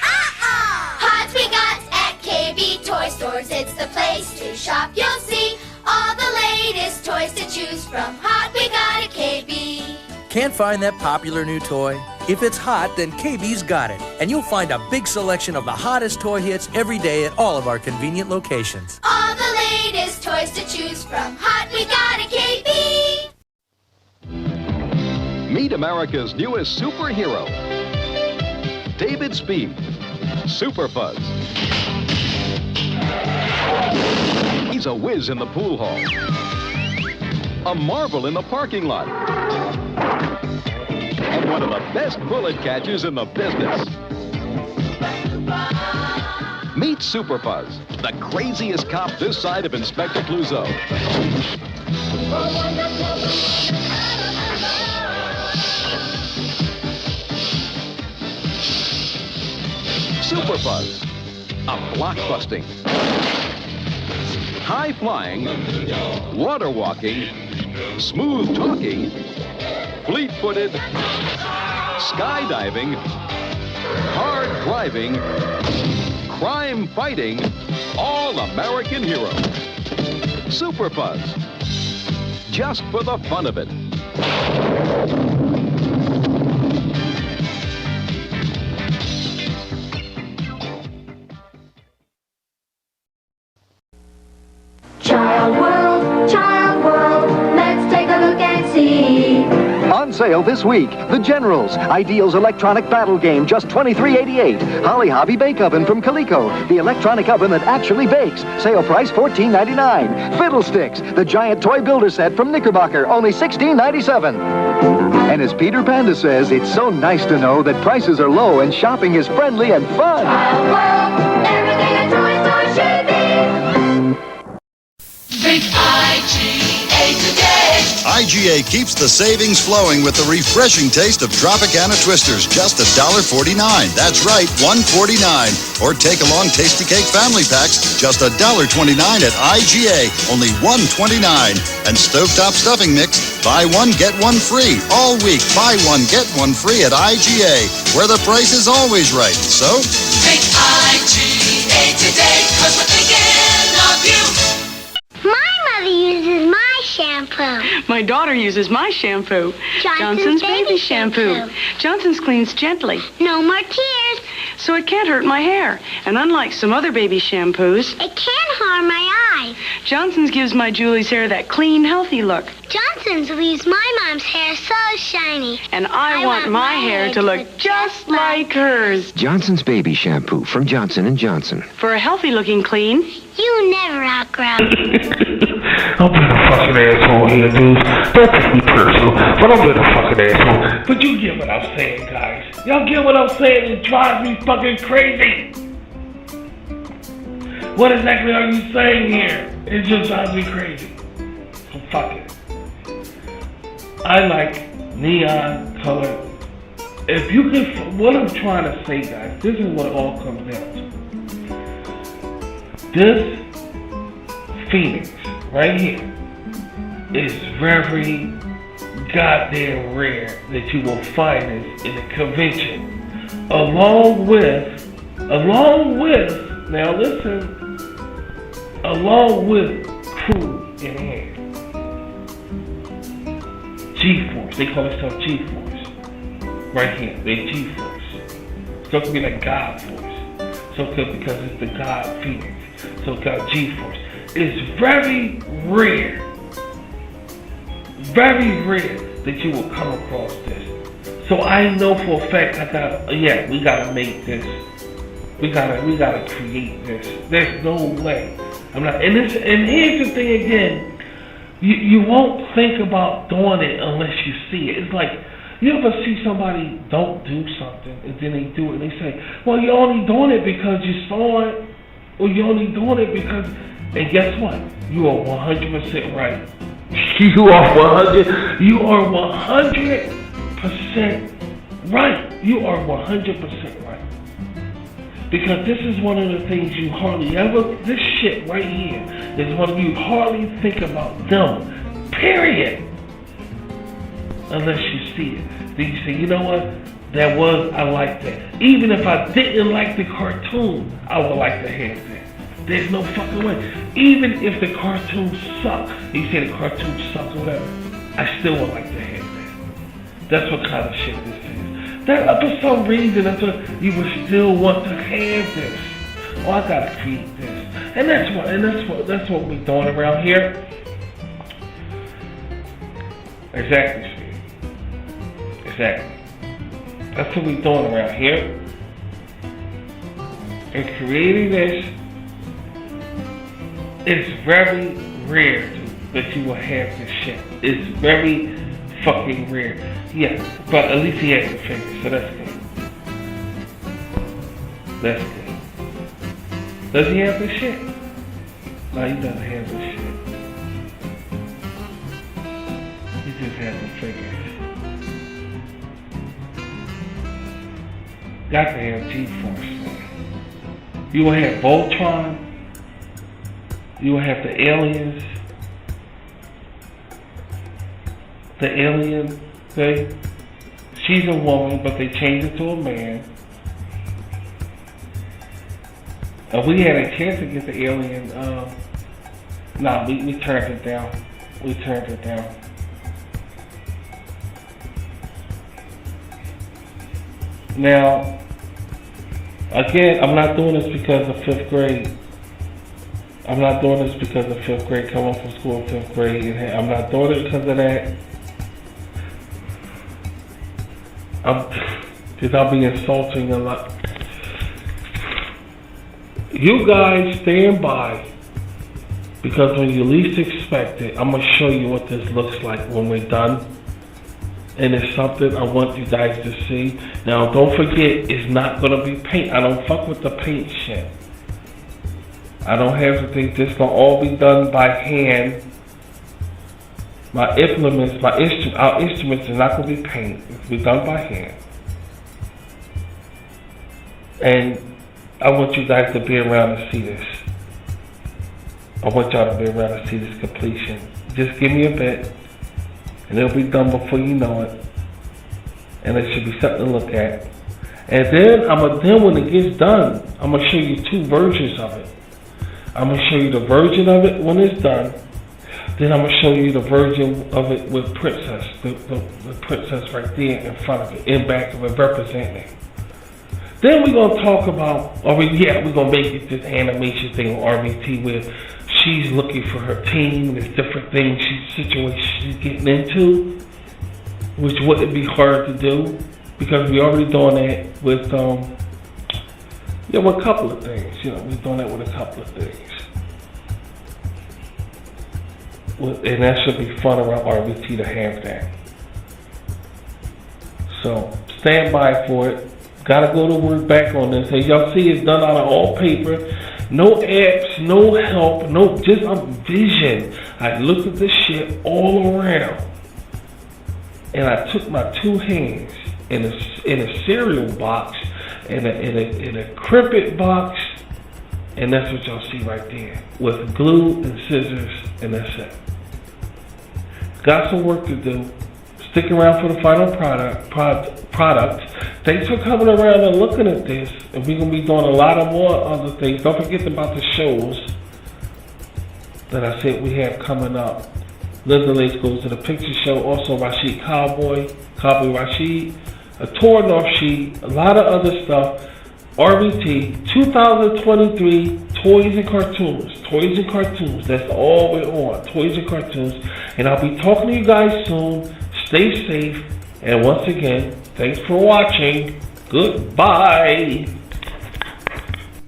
Hot we got at KB Toy Stores. It's the place to shop. You'll see all the latest toys to choose from. Hot we got at KB. Can't find that popular new toy? If it's hot, then KB's got it. And you'll find a big selection of the hottest toy hits every day at all of our convenient locations. All the latest toys to choose from. Hot we got at KB. Meet America's newest superhero, David Speed, Super Fuzz. He's a whiz in the pool hall, a marvel in the parking lot, and one of the best bullet catchers in the business. Meet Super Fuzz, the craziest cop this side of Inspector Clouseau. Super Fuzz, a blockbusting, high-flying, water-walking, smooth-talking, fleet-footed, skydiving, hard-driving, crime-fighting, all-American hero. Super Fuzz, just for the fun of it. Child world, let's take a look and see. On sale this week, The Generals, Ideal's electronic battle game, just $23.88. Holly Hobby Bake Oven from Coleco, the electronic oven that actually bakes. Sale price $14.99. Fiddlesticks, the giant toy builder set from Knickerbocker, only $16.97. And as Peter Panda says, it's so nice to know that prices are low and shopping is friendly and fun. Child world, everything a toy store should be. Think IGA today. IGA keeps the savings flowing with the refreshing taste of Tropicana Twisters, just $1.49. That's right, $1.49. Or take along Tasty Cake family packs, just $1.29 at IGA, only $1.29. And Stovetop Stuffing Mix, buy one, get one free. All week, buy one, get one free at IGA, where the price is always right. So, Think IGA today, 'cause we're thinking of you. My mother uses my shampoo. My daughter uses my shampoo. Johnson's baby shampoo. Johnson's cleans gently. No more tears. So it can't hurt my hair. And unlike some other baby shampoos, It can harm my eyes. Johnson's gives my Julie's hair that clean, healthy look. Johnson's leaves my mom's hair so shiny. And I want my hair to look just like hers. Johnson's Baby Shampoo from Johnson & Johnson. For a healthy-looking clean. You never outgrow. I'm being a fucking asshole here, dudes. Don't take me personal, but I'm being a fucking asshole. But you get what I'm saying, guys. Y'all get what I'm saying? It drives me fucking crazy. What exactly are you saying here? It just drives me crazy. So fuck it. I like neon color. If you could, what I'm trying to say, guys, this is what it all comes down to. This Phenix right here is very goddamn rare that you will find this in a convention, along with, now listen, along with crew in hand. G-Force, they call themselves G-Force. Right here, they G-Force. So it could be like God Force. So it could, because it's the God Phenix. So it got G-Force. It's very rare that you will come across this. So I know for a fact we gotta make this. We gotta create this. There's no way. I'm not, and here's the thing again. You won't think about doing it unless you see it. It's like, you ever see somebody don't do something and then they do it and they say, well, you're only doing it because you saw it, or you're only doing it because, and guess what? You are 100% right. You are 100% right. You are 100% right. Because this is one of the things you hardly ever, this shit right here is one you hardly think about them, period. Unless you see it. Then you say, you know what? I like that. Even if I didn't like the cartoon, I would like to have that. There's no fucking way. Even if the cartoon sucks, you say the cartoon sucks or whatever, I still would like to have that. That's what kind of shit this is. That for some reason, you would still want to have this. Oh, I gotta create this. And that's what we're doing around here. Exactly, Steve. Exactly. That's what we're doing around here. And creating this, it's very rare that you will have this shit. It's very fucking rare. Yeah, but at least he has the fingers, so that's good. That's good. Does he have this shit? No, he doesn't have this shit. He just has the fingers. Got to have G-Force, man. You will have Voltron. You will have the aliens. The alien thing. She's a woman, but they changed it to a man. We had a chance to get the alien. We turned it down. We turned it down. Now, again, I'm not doing this because of 5th grade. I'm not doing this because of 5th grade, coming from school in 5th grade. I'm not doing it because of that. Because I'll be insulting a lot. You guys stand by, because when you least expect it, I'm going to show you what this looks like when we're done. And it's something I want you guys to see. Now, don't forget, it's not going to be paint. I don't fuck with the paint shit. I don't have to think this going to all be done by hand. My implements, our instruments are not going to be painted. It's be done by hand. And I want you guys to be around to see this. I want y'all to be around to see this completion. Just give me a bit, and it'll be done before you know it. And it should be something to look at. And then when it gets done, I'm gonna show you 2 versions of it. I'm gonna show you the version of it when it's done. Then I'm gonna show you the version of it with Princess, the Princess right there in front of it, in back of it, representing it. Then we're gonna talk about, we're gonna make it this animation thing on RBT where she's looking for her team. There's different things she's getting into, which wouldn't be hard to do because we're already doing that with with a couple of things. We're doing that with a couple of things. And that should be fun around RBT to have that. So stand by for it. Gotta go to work back on this. As y'all see, it's done out of all paper. No apps, no help, just a vision. I looked at this shit all around. And I took my 2 hands in a cereal box, in a crimpet box, and that's what y'all see right there. With glue and scissors, and that's it. Got some work to do. Stick around for the final product. Thanks for coming around and looking at this. And we're going to be doing a lot of more other things. Don't forget about the shows that I said we have coming up. Linda Lace Goes to the Picture Show. Also Rashid Cowboy Rashid. A tour North Sheet. A lot of other stuff. RBT 2023 Toys and Cartoons. Toys and Cartoons. That's all we're on. Toys and Cartoons. And I'll be talking to you guys soon. Stay safe. And once again, thanks for watching. Goodbye.